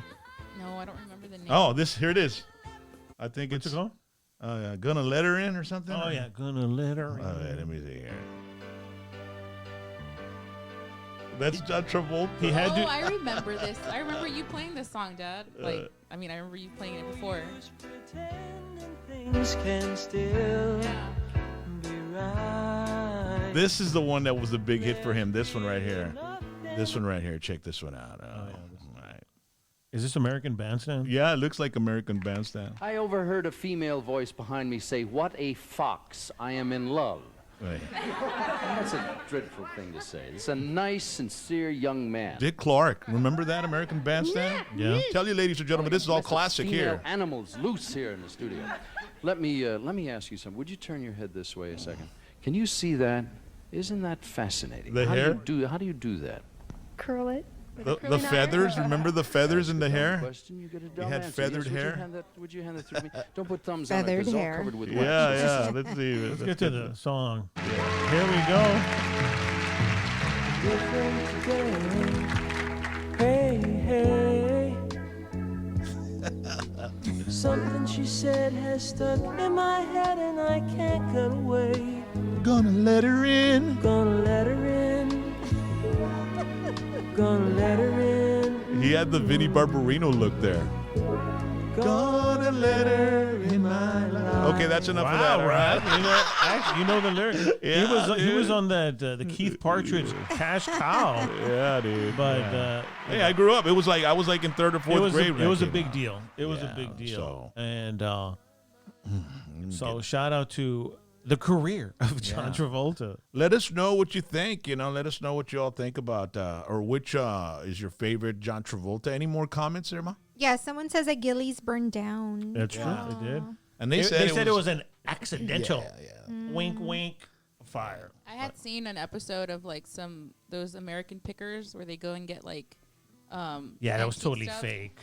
D: No, I don't remember the name.
A: Oh, here it is. I think
B: What's
A: it's
B: it called?
A: Gonna Let Her In or something.
B: Oh yeah, gonna let her.
A: All right, let me see here. That's John Travolta.
B: He had to.
D: I remember this. I remember you playing this song, Dad. Like, I mean, I remember you playing it before.
E: Things can still
D: Yeah.
E: be right.
A: This is the one that was a big hit for him. This one right here. This one right here. Check this one out. Right.
B: Is this American Bandstand?
A: Yeah, it looks like American Bandstand.
F: I overheard a female voice behind me say, "What a fox, I am in love."
A: Right.
F: That's a dreadful thing to say. It's a nice, sincere young man.
A: Dick Clark. Remember that American Bandstand?
B: Yeah.
A: Tell you, ladies and gentlemen, this is all
F: Mess of
A: classic
F: female
A: here.
F: Animals loose here in the studio. Let me ask you something. Would you turn your head this way a second? Can you see that? Isn't that fascinating?
A: The
F: how
A: hair?
F: How do you do that?
G: Curl it.
A: The feathers. Remember the feathers in the hair?
F: Question. You get a dumb
A: had
F: answer.
A: feathered
F: Yes,
A: hair?
F: Would you hand that to me? Don't put thumbs on it.
C: Feathered
F: 'Cause it's all
C: hair.
F: covered with wax.
A: Yeah. Let's see.
B: Let's get to the song. Here we go.
E: Hey, hey. Something she said has stuck in my head and I can't get away.
A: Gonna let her in.
E: Gonna let her in. Gonna let her in.
A: He had the Vinnie Barbarino look there. Gonna let her in my life. Okay, that's enough of that.
B: Wow,
A: All right.
B: Rad. You know, actually, you know the lyrics.
A: Yeah,
B: he was on that the Keith Partridge Cash Cow.
A: Yeah, dude.
B: But
A: hey, I grew up. It was like I was like in third or fourth grade. when
B: it was a
A: came
B: big
A: out.
B: deal. It was a
A: Yeah,
B: big deal.
A: so-
B: And so shout out to the career of John Travolta.
A: Let us know what you think. Let us know what you all think about, or which is your favorite John Travolta. Any more comments there, Ma?
C: Yeah, someone says that Gillies burned down.
B: That's true. They did.
A: And
B: They
A: they
B: said it was an accidental.
A: Yeah.
B: Wink, wink. Fire.
D: I had seen an episode of like those American Pickers where they go and get like
B: Yeah, that was
D: antique
B: totally
D: stuff.
B: fake.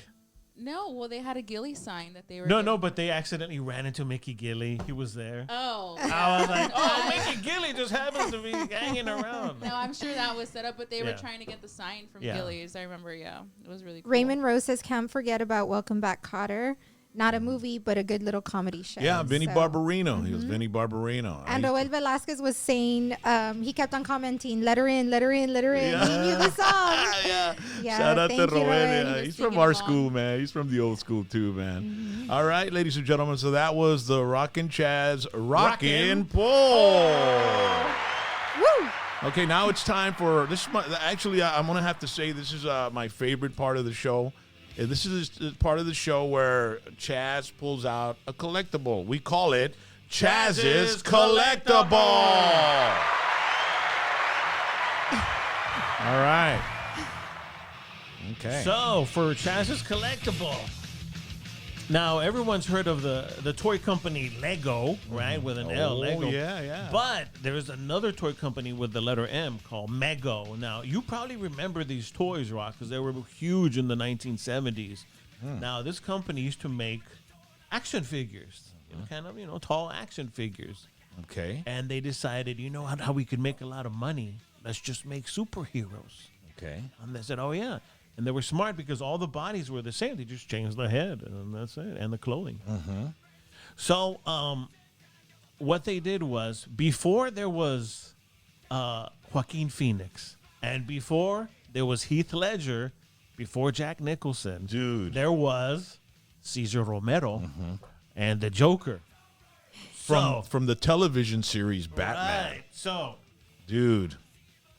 D: No, well, they had a Gilly sign that they were.
B: No, but they accidentally ran into Mickey Gilly. He was there.
D: Oh.
B: I was like, oh, Mickey Gilly just happens to be hanging around.
D: No, I'm sure that was set up, but they were
B: Yeah.
D: trying to get the sign from
B: Yeah.
D: Gilly's. I remember, it was really cool.
C: Raymond Rose says, can't forget about Welcome Back, Kotter. Not a movie, but a good little comedy show.
A: Yeah, Vinny
C: So-
A: Barbarino. He was Vinny Barbarino.
C: And
A: I-
C: Roel Velasquez was saying, he kept on commenting, let her in, let her in, let her in.
A: Yeah.
C: He knew the song.
A: yeah.
C: Yeah,
A: Shout out to
C: thank you,
A: Roel.
C: Roel.
A: Yeah,
D: He
A: he's
D: was
A: from
D: singing
A: our
D: along.
A: school, man. He's from the old school too, man. All right, ladies and gentlemen. So that was the Rockin' Chaz Rockin' Poll.
C: Woo!
A: Okay, now it's time for this. Is actually, I'm gonna have to say this is my favorite part of the show. This is the part of the show where Chaz pulls out a collectible. We call it Chaz's Collectible. All right. Okay.
B: So for Chaz's Collectible. Now everyone's heard of the toy company Lego, right? With an L, Lego.
A: yeah.
B: But there's another toy company with the letter M called Mego. Now you probably remember these toys, Rock, because they were huge in the 1970s. Now this company used to make action figures, kind of tall action figures,
A: Okay.
B: and they decided, how we could make a lot of money. Let's just make superheroes.
A: Okay.
B: And they said, oh, yeah. And they were smart because all the bodies were the same. They just changed the head, and that's it, and the clothing. So what they did was, before there was Joaquin Phoenix, and before there was Heath Ledger, before Jack Nicholson,
A: Dude.
B: there was Cesar Romero and the Joker.
A: From the television series Batman.
B: Right. So
A: Dude.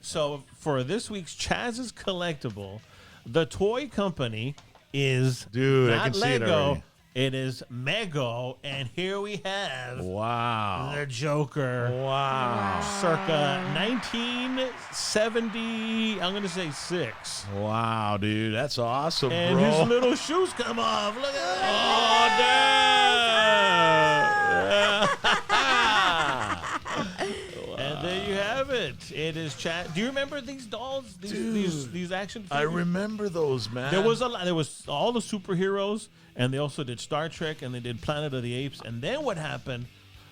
B: for this week's Chaz's Collectible, the toy company is
A: Dude, I
B: not
A: can see it
B: Lego.
A: already.
B: It is Mego, and here we have
A: Wow.
B: the Joker,
A: Wow.
B: circa 1970. I'm gonna say 6.
A: Wow, dude. That's awesome,
B: And
A: bro.
B: his little shoes come off. Look at
A: Oh,
B: And there you have it. It is Chaz. Do you remember these dolls? These action figures?
A: I remember those, man.
B: There was a lot. There was all the superheroes, and they also did Star Trek, and they did Planet of the Apes. And then what happened?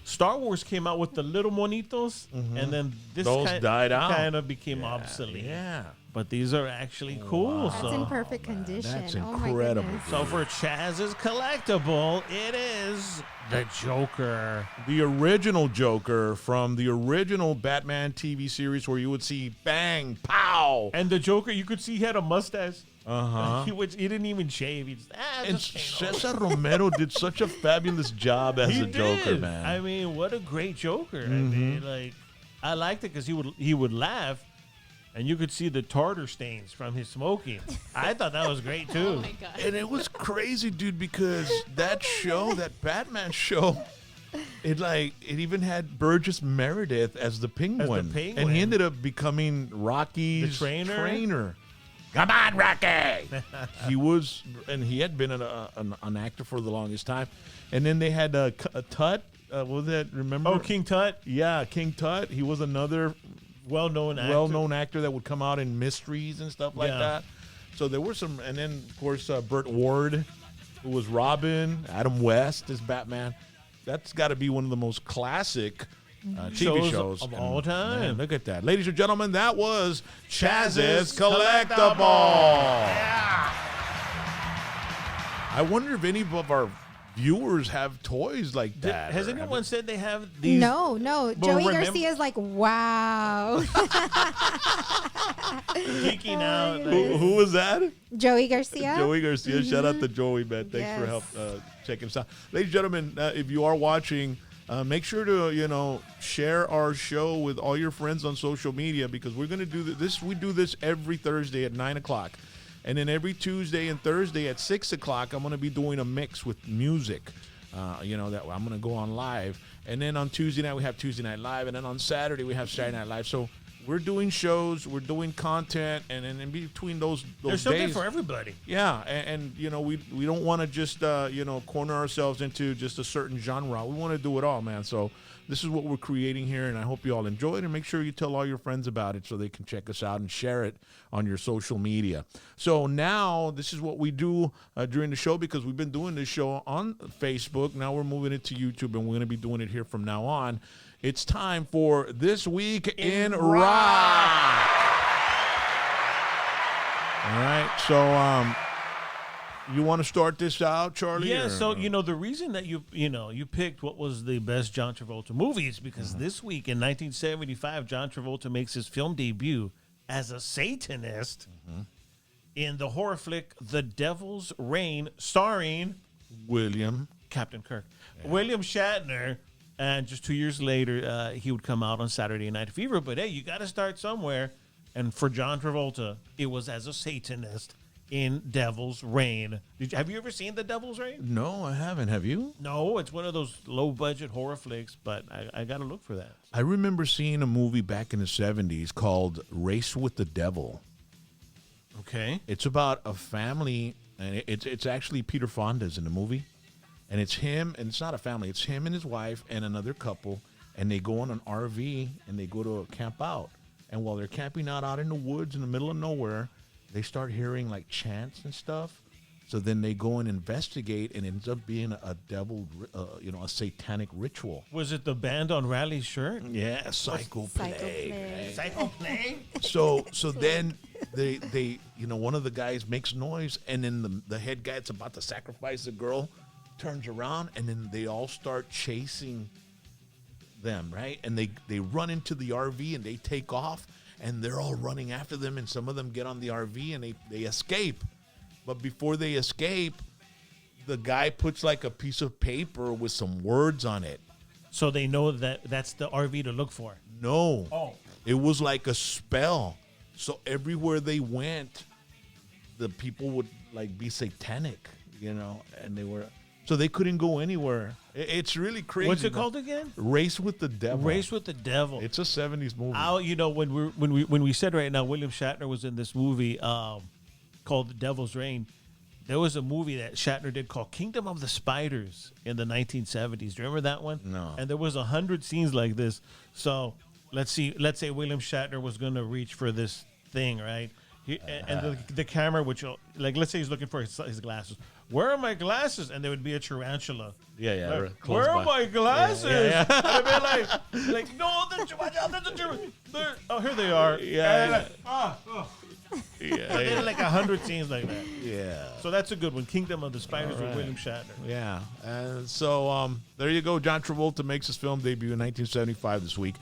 B: Star Wars came out with the little monitos, and then this
A: Those died out.
B: kind of became obsolete.
A: Yeah.
B: But these are actually cool.
C: That's
B: So,
C: in perfect condition.
A: That's
C: Oh my
A: incredible.
C: goodness.
B: so for Chaz's Collectible, it is the Joker.
A: The original Joker from the original Batman TV series where you would see bang, pow.
B: And the Joker, you could see he had a mustache.
A: Uh-huh.
B: He didn't even shave. He just,
A: And
B: just paint over.
A: Cesar Romero did such a fabulous job as
B: He
A: a Joker,
B: did.
A: man.
B: I mean, what a great Joker. I mean, like, I liked it because he would laugh, and you could see the tartar stains from his smoking. I thought that was great too.
D: Oh my god.
A: And it was crazy, dude, because that show, that Batman show, it even had Burgess Meredith as the Penguin.
B: Penguin.
A: And he ended up becoming Rocky's
B: The trainer?
A: Come on, Rocky! he had been an actor for the longest time. And then they had Tut. What was that? Remember?
B: Oh, King Tut,
A: Yeah, King Tut. He was another
B: well-known actor.
A: actor that would come out in mysteries and stuff like
B: Yeah.
A: that. So there were some, and then of course Burt Ward, who was Robin, Adam West is Batman. That's got to be one of the most classic TV shows
B: of all time.
A: Man, look at that, ladies and gentlemen. That was Chaz's Collectible. I wonder if any of our viewers have toys like that.
B: Has
A: or
B: anyone said they have these?
C: No. Joey
B: remember-
C: Garcia's like, wow.
B: Geeking out.
A: Who was that?
C: Joey Garcia.
A: Joey Garcia. Shout out to Joey, man. Thanks for
C: Yes.
A: help checking us out. Ladies and gentlemen, if you are watching, make sure to, share our show with all your friends on social media because we're going to do this. We do this every Thursday at 9 o'clock. And then every Tuesday and Thursday at 6 o'clock, I'm going to be doing a mix with music, that I'm going to go on live. And then on Tuesday night, we have Tuesday Night Live. And then on Saturday, we have Saturday Night Live. So we're doing shows, we're doing content, and in between those
B: There's something
A: days,
B: for everybody.
A: yeah, and you know, we don't want to just corner ourselves into just a certain genre. We want to do it all, man. So this is what we're creating here, and I hope you all enjoy it. And make sure you tell all your friends about it so they can check us out and share it on your social media. So now this is what we do during the show, because we've been doing this show on Facebook. Now we're moving it to YouTube, and we're going to be doing it here from now on. It's time for This Week in Rock. All right, so you want to start this out, Charlie?
B: Yeah,
A: or-
B: so the reason that you picked what was the best John Travolta movie is because this week in 1975, John Travolta makes his film debut as a Satanist in the horror flick The Devil's Reign, starring
A: William.
B: Captain Kirk. William Shatner. And just 2 years later, he would come out on Saturday Night Fever. But hey, you got to start somewhere. And for John Travolta, it was as a Satanist in Devil's Reign. Have you ever seen The Devil's Reign?
A: No, I haven't. Have you?
B: No, it's one of those low-budget horror flicks, but I got to look for that.
A: I remember seeing a movie back in the 70s called Race with the Devil.
B: Okay.
A: It's about a family, and it's actually Peter Fonda's in the movie. And it's him, and it's not a family. It's him and his wife and another couple, and they go on an RV, and they go to a camp out. And while they're camping out in the woods in the middle of nowhere, they start hearing, like, chants and stuff. So then they go and investigate, and it ends up being a devil, a satanic ritual.
B: Was it the band on Raleig's shirt?
A: Yeah, Psycho Plague.
B: Psycho Plague?
A: So then they one of the guys makes noise, and then the head guy that's about to sacrifice the girl turns around, and then they all start chasing them, right? And they run into the RV, and they take off, and they're all running after them, and some of them get on the RV, and they escape. But before they escape, the guy puts like a piece of paper with some words on it.
B: So they know that that's the RV to look for.
A: No.
B: Oh.
A: It was like a spell. So everywhere they went, the people would like be satanic, and they were... So they couldn't go anywhere. It's really crazy.
B: What's it called again?
A: Race with the Devil.
B: Race with the Devil.
A: It's a 70s movie.
B: When we said right now William Shatner was in this movie called The Devil's Reign, there was a movie that Shatner did called Kingdom of the Spiders in the 1970s. Do you remember that one?
A: No.
B: And there was 100 scenes like this. So let's say William Shatner was going to reach for this thing, right? And the camera, let's say he's looking for his glasses. Where are my glasses? And there would be a tarantula.
A: Yeah.
B: Like, where are my glasses? Yeah. And I'd be like, no, watch out, there's a tarantula. Oh, here they are.
A: Yeah.
B: Yeah. They did like 100 scenes like that.
A: Yeah.
B: So that's a good one. Kingdom of the Spiders with William Shatner.
A: Yeah. So there you go. John Travolta makes his film debut in 1975 this week.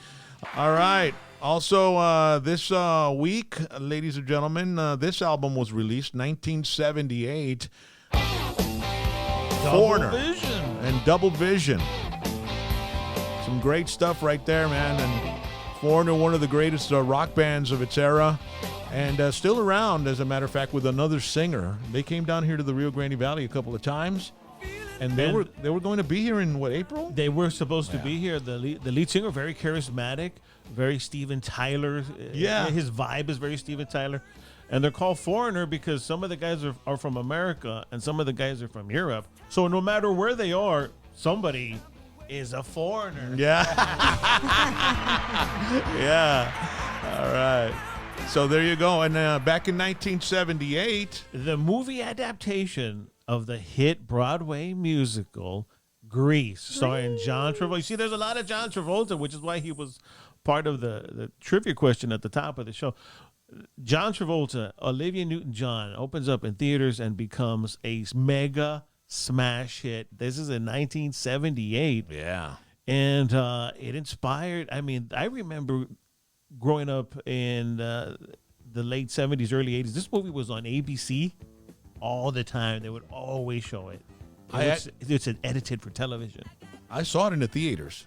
A: All right. Also, this week, ladies and gentlemen, this album was released 1978. Foreigner
B: Vision.
A: and Double Vision. Some great stuff right there, man. And Foreigner, one of the greatest rock bands of its era, and still around, as a matter of fact, with another singer. They came down here to the Rio Grande Valley a couple of times, and they were going to be here in April.
B: They were supposed to be here. The lead singer, very charismatic, very Steven Tyler.
A: Yeah.
B: His vibe is very Steven Tyler. And they're called Foreigner because some of the guys are from America and some of the guys are from Europe. So no matter where they are, somebody is a foreigner.
A: Yeah. Yeah. All right. So there you go. And back in 1978,
B: The movie adaptation of the hit Broadway musical Grease, starring John Travolta. You see, there's a lot of John Travolta, which is why he was part of the trivia question at the top of the show. John Travolta, Olivia Newton-John opens up in theaters and becomes a mega smash hit. This is in 1978.
A: yeah.
B: And it inspired, I remember growing up in the late 70s, early 80s. This movie was on ABC all the time. They would always show it. It's edited for television.
A: I saw it in the theaters,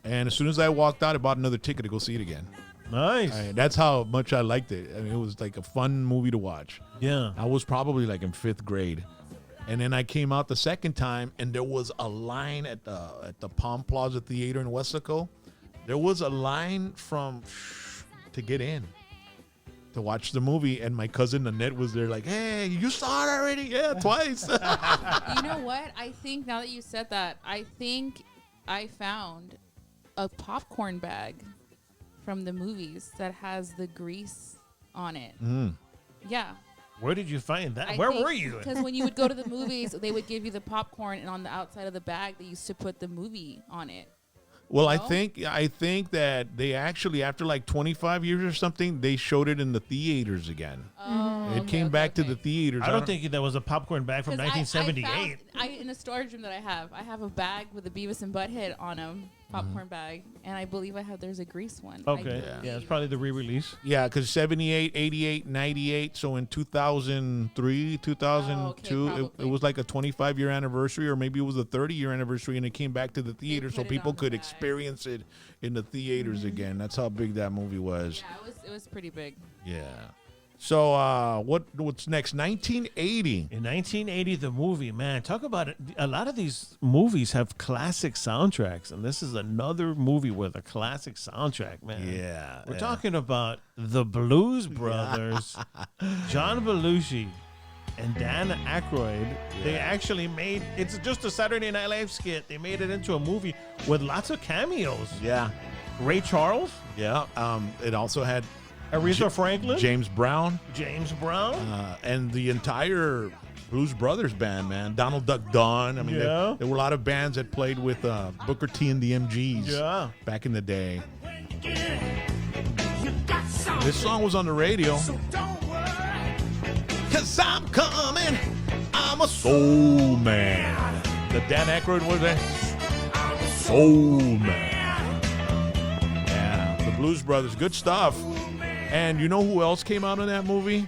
A: and as soon as I walked out, I bought another ticket to go see it again.
B: Nice.
A: That's how much I liked it. I mean, it was like a fun movie to watch.
B: Yeah.
A: I was probably like in 5th grade. And then I came out the second time, and there was a line at the Palm Plaza Theater in Weslaco. There was a line from to get in to watch the movie, and my cousin Annette was there like, hey, you saw it already? Yeah, twice.
D: You know what? I think now that you said that, I think I found a popcorn bag from the movies that has the grease on it. Yeah.
B: Where did you find that? Where were you?
D: Because when you would go to the movies, they would give you the popcorn, and on the outside of the bag, they used to put the movie on it.
A: Well,
D: No?
A: I think that they actually, after like 25 years or something, they showed it in the theaters again.
D: Oh,
A: It came back to the theaters.
B: I don't think there was a popcorn bag from 1978.
D: I in a storage room that I have a bag with a Beavis and Butthead on them, popcorn bag, and I believe there's a grease one.
B: Okay. Yeah, it's probably the re-release.
A: Yeah, because 78, 88, 98. So in 2003, 2002,
D: probably.
A: it was like a 25-year anniversary, or maybe it was a 30-year anniversary, and it came back to the theater so
D: put it
A: people
D: on the
A: could
D: bag.
A: experience it in the theaters again. That's how big that movie was.
D: Yeah, it was pretty big.
A: Yeah. So what's next? 1980.
B: In 1980, the movie, man, talk about it. A lot of these movies have classic soundtracks, and this is another movie with a classic soundtrack, man.
A: Yeah.
B: We're talking about the Blues Brothers, John Belushi and Dan Aykroyd. They actually made, it's just a Saturday Night Live skit. They made it into a movie with lots of cameos.
A: Yeah.
B: Ray Charles,
A: Yeah. It also had
B: Aretha Franklin,
A: James Brown,
B: James Brown.
A: and the entire Blues Brothers band, man. Donald Duck Dunn. I mean,
B: Yeah.
A: there were a lot of bands that played with Booker T and the MGs
B: Yeah.
A: back in the day. This song was on the radio. Cause I'm coming, I'm a soul man. The Dan Aykroyd was that? Soul man. Yeah, the Blues Brothers, good stuff. And you know who else came out in that movie?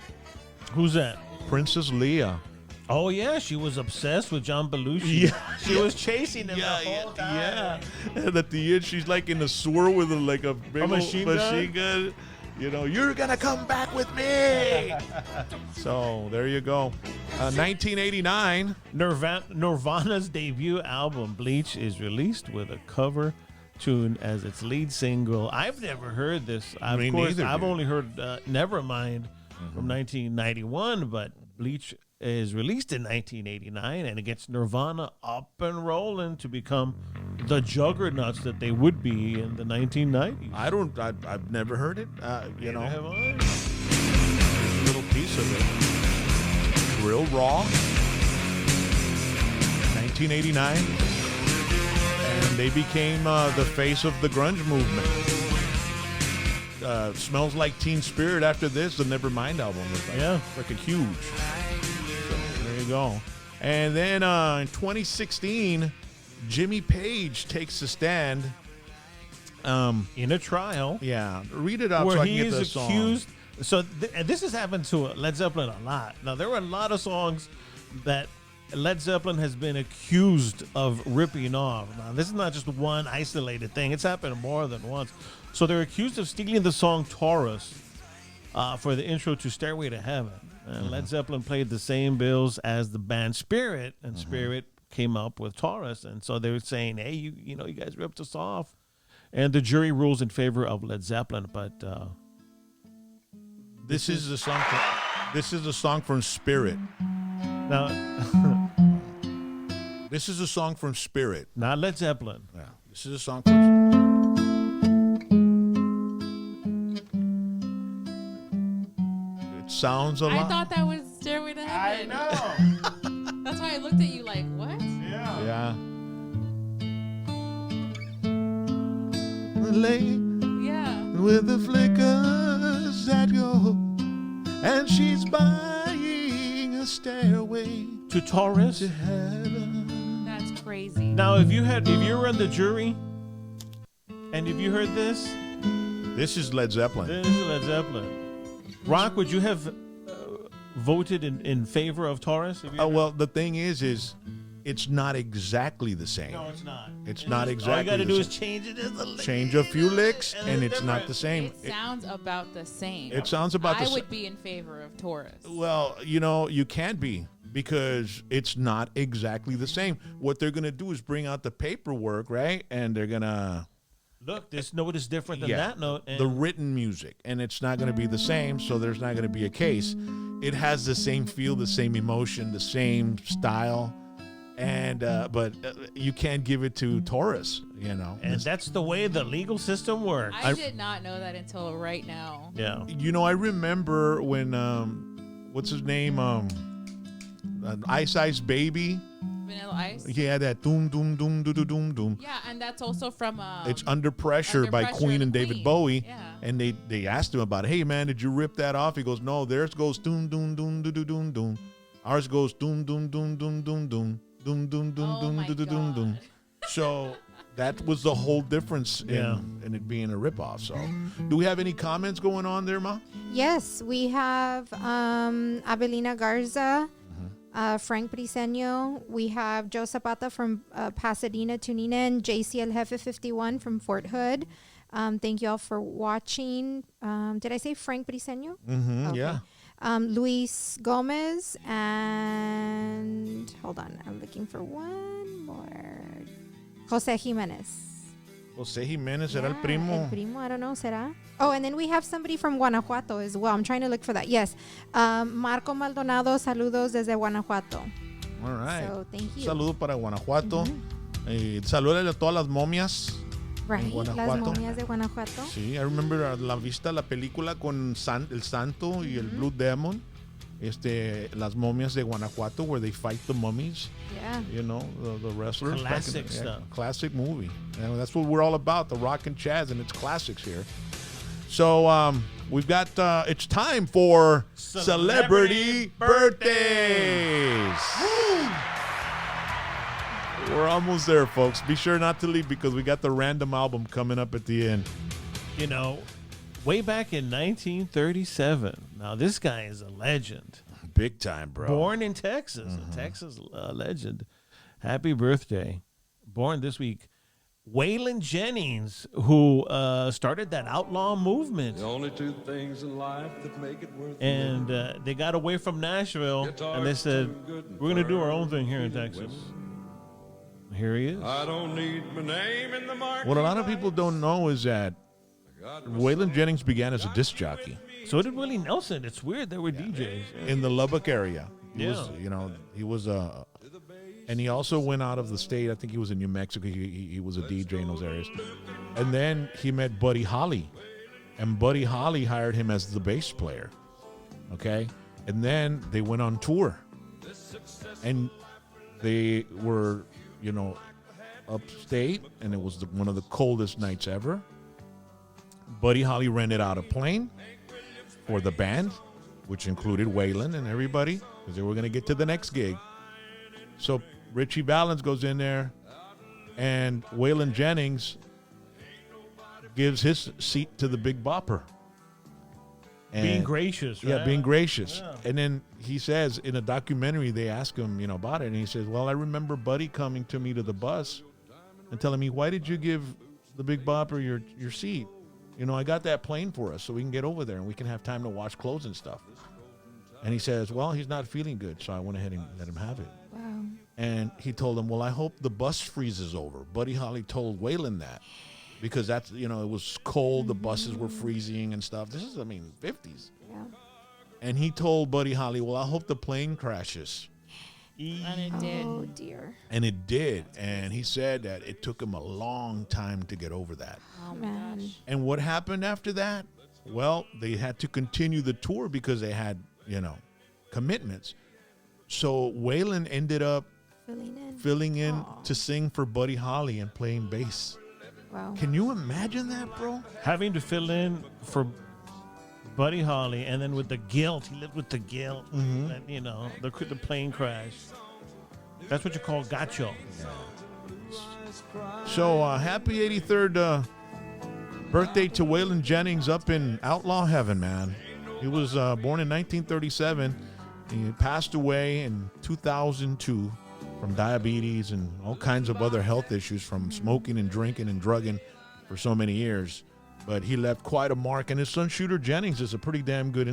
B: Who's that?
A: Princess Leia.
B: Oh, yeah, she was obsessed with John Belushi.
A: Yeah.
B: She was chasing him the whole time.
A: yeah. And at the end, she's like in the sewer with like a big old
B: machine
A: gun. You know, you're gonna come back with me. So there you go. 1989.
B: Nirvana's debut album, Bleach, is released with a cover tune as its lead single. I've never heard this. Of
A: Me
B: course,
A: neither,
B: I've
A: dude.
B: only heard Nevermind from 1991, but Bleach is released in 1989, and it gets Nirvana up and rolling to become the juggernauts that they would be in the 1990s.
A: I've never heard it. You know,
B: Have I?
A: a little piece of it. Real raw. 1989. And they became the face of the grunge movement. Smells Like Teen Spirit after this. The Nevermind album was like,
B: Yeah.
A: freaking huge. So there you go. And then in 2016, Jimmy Page takes a stand.
B: In a trial.
A: Yeah, read it out
B: where
A: so I
B: he
A: can get the
B: is
A: song.
B: accused. So and this has happened to Led Zeppelin a lot. Now there were a lot of songs that Led Zeppelin has been accused of ripping off. Now this is not just one isolated thing. It's happened more than once. So they're accused of stealing the song "Taurus" for the intro to "Stairway to Heaven." And Led Zeppelin played the same bills as the band Spirit, and Spirit came up with "Taurus." And so they were saying, "Hey, you know, you guys ripped us off." And the jury rules in favor of Led Zeppelin, but
A: This is the song. This is a song from Spirit.
B: now
A: This is a song from Spirit.
B: not Led Zeppelin.
A: Yeah, this is a song from. It sounds a
D: I
A: lot.
D: thought that was Stairway to Heaven.
B: know.
D: That's why I looked at you like, what?
A: Yeah. Lay
D: Yeah.
A: with the flickers that go, and she's buying a stairway
B: To Taurus.
A: to heaven.
D: That's crazy.
B: Now, if you were in the jury, and if you heard this,
A: This is Led Zeppelin.
B: this is Led Zeppelin. Rock, would you have voted in favor of Taurus? If you heard-
A: Well, the thing is it's not exactly the same.
B: no, it's not.
A: It's not
B: All
A: exactly
B: you got to
A: the
B: do is
A: same.
B: change it as a lick.
A: Change a few licks, and it's not
B: different.
A: the same.
D: It sounds about the same.
A: It sounds about the
D: I
A: same.
D: would be in favor of Taurus.
A: Well, you know, you can't be because it's not exactly the same. What they're going to do is bring out the paperwork, right? And they're going to
B: look, this note is different than
A: Yeah,
B: that note. And
A: the written music, and it's not going to be the same, so there's not going to be a case. It has the same feel, the same emotion, the same style, and but you can't give it to Taurus, you know.
B: and that's the way the legal system works.
D: I did not know that until right now.
B: Yeah.
A: You know, I remember when what's his name, Ice Ice Baby.
D: Vanilla Ice.
A: He had that doom doom doom doom doom doom doom.
D: Yeah, and that's also from.
A: It's Under Pressure
D: Under
A: by
D: Pressure,
A: Queen and
D: the
A: David
D: Queen.
A: Bowie.
D: Yeah.
A: And they asked him about it. Hey man, did you rip that off? He goes, no, theirs goes doom doom doom doom doom doom doom. Ours goes doom doom doom doom doom doom doom doom doom
D: Oh
A: doom
D: my
A: doom doom doom.
D: God.
A: So that was the whole difference in it being a ripoff. So do we have any comments going on there, Ma?
C: Yes, we have Abelina Garza, Frank Briseño. We have Joe Zapata from Pasadena, tuning in. JC El Jefe 51 from Fort Hood. Thank you all for watching. Did I say Frank Briseño?
A: Mm-hmm.
C: Okay.
A: Yeah.
C: Luis Gomez and hold on, I'm looking for one more. Jose Jimenez.
A: Jose Jimenez era el
C: Yeah,
A: primo.
C: El primo, I don't know, será? Oh, and then we have somebody from Guanajuato as well. I'm trying to look for that. Yes. Marco Maldonado, saludos desde Guanajuato.
A: All right.
C: So, thank you.
A: Saludo para Guanajuato. Saludos a todas las momias.
C: Right, las
A: Guanajuato.
C: momias de Guanajuato.
A: Sí, I remember la vista la película con el Santo y el Blue Demon. Las momias de Guanajuato, where they fight the mummies.
C: Yeah.
A: You know, the wrestlers.
B: Classic stuff.
A: Classic movie. And that's what we're all about, the Rock and Chaz, and it's classics here. So we've got, it's time for Celebrity Birthdays. We're almost there, folks. Be sure not to leave because we got the random album coming up at the end.
B: You know, way back in 1937. Now, this guy is a legend.
A: Big time, bro.
B: Born in Texas, a Texas legend. Happy birthday. Born this week. Waylon Jennings, who started that outlaw movement.
G: The only two things in life that make it worth
B: And they got away from Nashville, and they said, we're going to do our own thing here in Texas. Here he is.
G: I don't need my name in the market.
A: What a lot of people don't know is that Waylon Jennings began as a disc jockey
B: So did Willie Nelson. It's weird they were DJs.
A: in the Lubbock area. He
B: Yeah.
A: was, he was and he also went out of the state. I think he was in New Mexico. He was a DJ in those areas. And then he met Buddy Holly, and Buddy Holly hired him as the bass player. Okay, and then they went on tour, and they were, upstate, and it was one of the coldest nights ever. Buddy Holly rented out a plane for the band, which included Waylon and everybody, because they were going to get to the next gig. So Richie Valens goes in there, and Waylon Jennings gives his seat to the Big Bopper. And
B: Being gracious, right?
A: yeah, being gracious.
B: Yeah.
A: And then he says in a documentary, they ask him, about it, and he says, well, I remember Buddy coming to me to the bus and telling me, why did you give the Big Bopper your seat? I got that plane for us so we can get over there and we can have time to wash clothes and stuff. And he says, well, he's not feeling good, so I went ahead and let him have it.
C: Wow.
A: And he told him, well, I hope the bus freezes over. Buddy Holly told Waylon that because that's, it was cold, the buses were freezing and stuff. This is, 50s.
C: Yeah.
A: And he told Buddy Holly, well, I hope the plane crashes.
D: And it did.
C: Oh dear.
A: And it did. And he said that it took him a long time to get over that.
D: Oh my
C: Man.
D: gosh.
A: And what happened after that? Well, they had to continue the tour because they had, commitments. So Waylon ended up filling in
C: Aw.
A: to sing for Buddy Holly and playing bass.
C: Wow.
A: Can you imagine that, bro?
B: Having to fill in for Buddy Holly, and then with the guilt, he lived with the guilt that, the plane crash. That's what you call gacho.
A: So happy 83rd birthday to Waylon Jennings up in outlaw heaven, man. He was born in 1937. He passed away in 2002 from diabetes and all kinds of other health issues from smoking and drinking and drugging for so many years. But he left quite a mark. And his son, Shooter Jennings, is a pretty damn good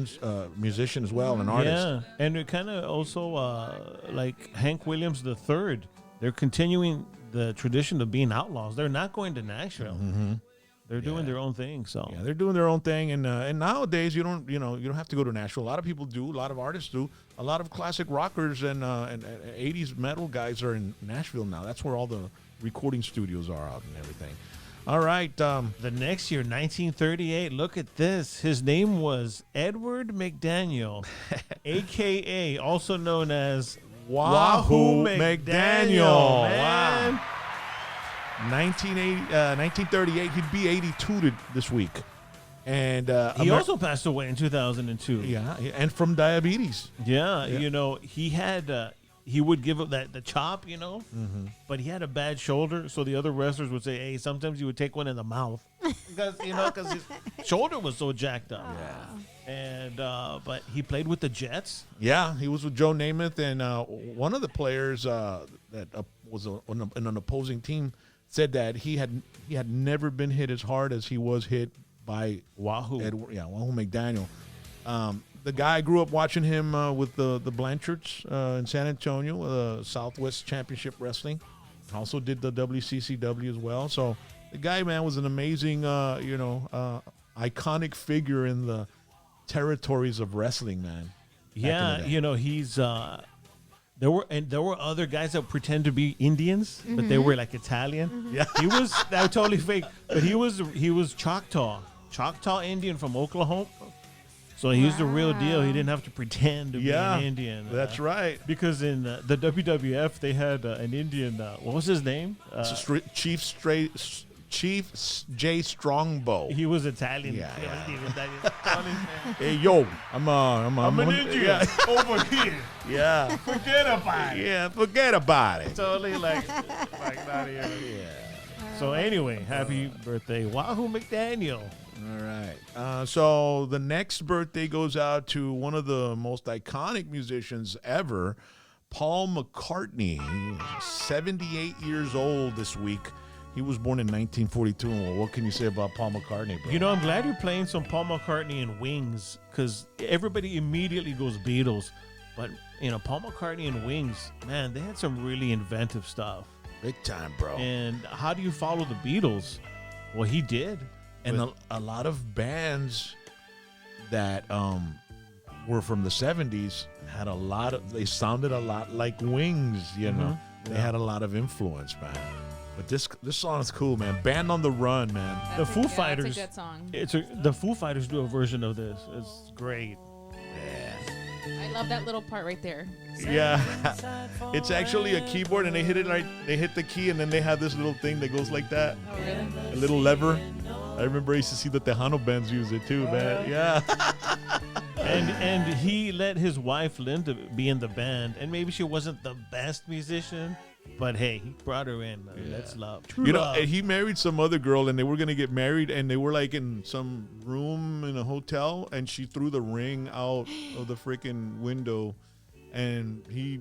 A: musician as well, an artist.
B: Yeah, and it kind of also like Hank Williams III. They're continuing the tradition of being outlaws. They're not going to Nashville. They're doing their own thing. So
A: Yeah, they're doing their own thing, and nowadays you don't have to go to Nashville. A lot of people do. A lot of artists do. A lot of classic rockers and 80s metal guys are in Nashville now. That's where all the recording studios are out and everything. All right.
B: the next year, 1938. Look at this. His name was Edward McDaniel, a.k.a. also known as
A: Wahoo McDaniel.
B: Man.
A: Wow. 1938. He'd be 82 this week, and
B: He also passed away in 2002.
A: yeah, and from diabetes.
B: Yeah, he had he would give up the chop, but he had a bad shoulder, so the other wrestlers would say, "Hey, sometimes you would take one in the mouth," because his shoulder was so jacked up. Yeah, and but he played with the Jets.
A: Yeah, he was with Joe Namath, and one of the players that was in an opposing team said that he had never been hit as hard as he was hit by
B: Wahoo.
A: Wahoo McDaniel. The guy grew up watching him with the Blanchards in San Antonio, Southwest Championship Wrestling. Also did the WCCW as well. So the guy, man, was an amazing, iconic figure in the territories of wrestling, man.
B: Yeah, he's there were other guys that pretend to be Indians, but they were like Italian. Yeah, he was totally fake, but he was Choctaw Indian from Oklahoma. So he was the real deal. He didn't have to pretend to be an Indian.
A: That's right.
B: Because in the WWF they had an Indian. What was his name?
A: Chief J. Strongbow.
B: He was Italian.
A: Yeah.
B: Hey,
A: yo, I'm
B: an Indian over here.
A: Yeah.
B: Forget about it.
A: Yeah, forget about it.
B: Totally like not here.
A: Yeah.
B: So anyway, happy birthday, Wahoo McDaniel.
A: All right. So the next birthday goes out to one of the most iconic musicians ever, Paul McCartney. He's 78 years old this week. He was born in 1942. Well, what can you say about Paul McCartney, bro?
B: I'm glad you're playing some Paul McCartney and Wings, because everybody immediately goes Beatles. But, Paul McCartney and Wings, man, they had some really inventive stuff.
A: Big time, bro.
B: And how do you follow the Beatles? Well, he did.
A: And a lot of bands that were from the 70s they sounded a lot like Wings, They had a lot of influence, man. But this song is cool, man. Band on the Run, man.
B: The Foo Fighters.
D: That's a good song.
B: The Foo Fighters do a version of this. It's great.
D: I love that little part right there.
A: Yeah. It's actually a keyboard, and they hit the key, and then they have this little thing that goes like that.
D: Oh, really?
A: A little lever. I remember I used to see the Tejano bands use it too, man. Yeah.
B: And he let his wife Linda be in the band, and maybe she wasn't the best musician, but hey, he brought her in. That's love. True love.
A: And he married some other girl, and they were gonna get married, and they were like in some room in a hotel, and she threw the ring out of the freaking window, and he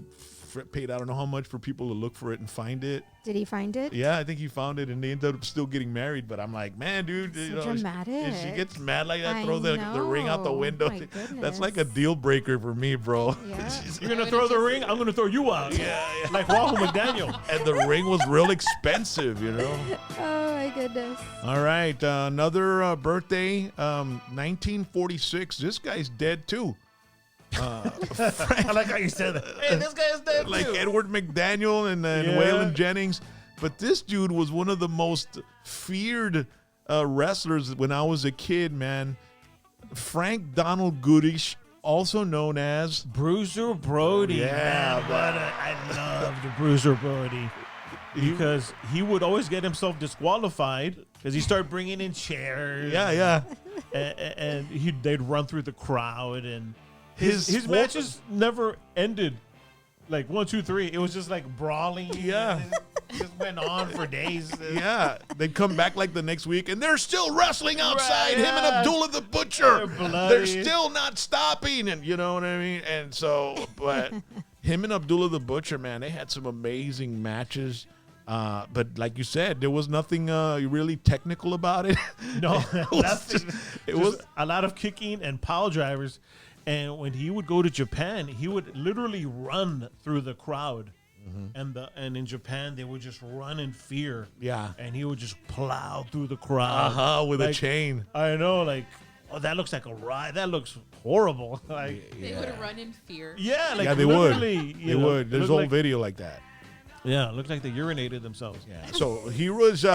A: paid I don't know how much for people to look for it and find it.
C: Did he find it?
A: Yeah, I think he found it, and they ended up still getting married. But I'm like, man, dude,
C: So dramatic.
A: If she gets mad like that,
C: I
A: throw the ring out the
C: know.
A: window.
C: My
A: That's like a deal breaker for me, bro.
C: Yeah.
B: You're gonna throw the ring, I'm gonna throw you out.
A: Yeah.
B: Like Wahoo McDaniel.
A: And the ring was real expensive,
C: Oh my goodness.
A: All right, another birthday, 1946. This guy's dead too.
B: I like how you said that. Hey, this guy is dead
A: Like
B: too.
A: Edward McDaniel and Waylon Jennings. But this dude was one of the most feared wrestlers when I was a kid, man. Frank Donald Goodish, also known as
B: Bruiser Brody.
A: Yeah,
B: man, I loved Bruiser Brody because he would always get himself disqualified because he started bringing in chairs.
A: Yeah.
B: and they'd run through the crowd, and his
A: sport-
B: matches never ended like 1, 2, 3. It was just like brawling.
A: Yeah.
B: It just went on for days.
A: Yeah, they'd come back like the next week, and they're still wrestling outside.
B: Right,
A: Him and
B: yeah.
A: Abdullah the Butcher.
B: They're bloody.
A: They're still not stopping, and you know what I mean. And so, but him and Abdullah the Butcher, man, they had some amazing matches. But like you said, there was nothing really technical about it.
B: No,
A: it was
B: a lot of kicking and pile drivers. And when he would go to Japan, he would literally run through the crowd and in Japan they would just run in fear.
A: Yeah.
B: And he would just plow through the crowd.
A: With a
B: Like,
A: chain.
B: I know, like, oh, that looks like a ride. That looks horrible. Like,
D: They would run in fear.
B: yeah, like
A: Yeah, they would.
B: literally,
A: They would.
B: it
A: There's
B: looked
A: old
B: like,
A: video like that.
B: yeah, it looked like they urinated themselves.
A: Yeah. So he was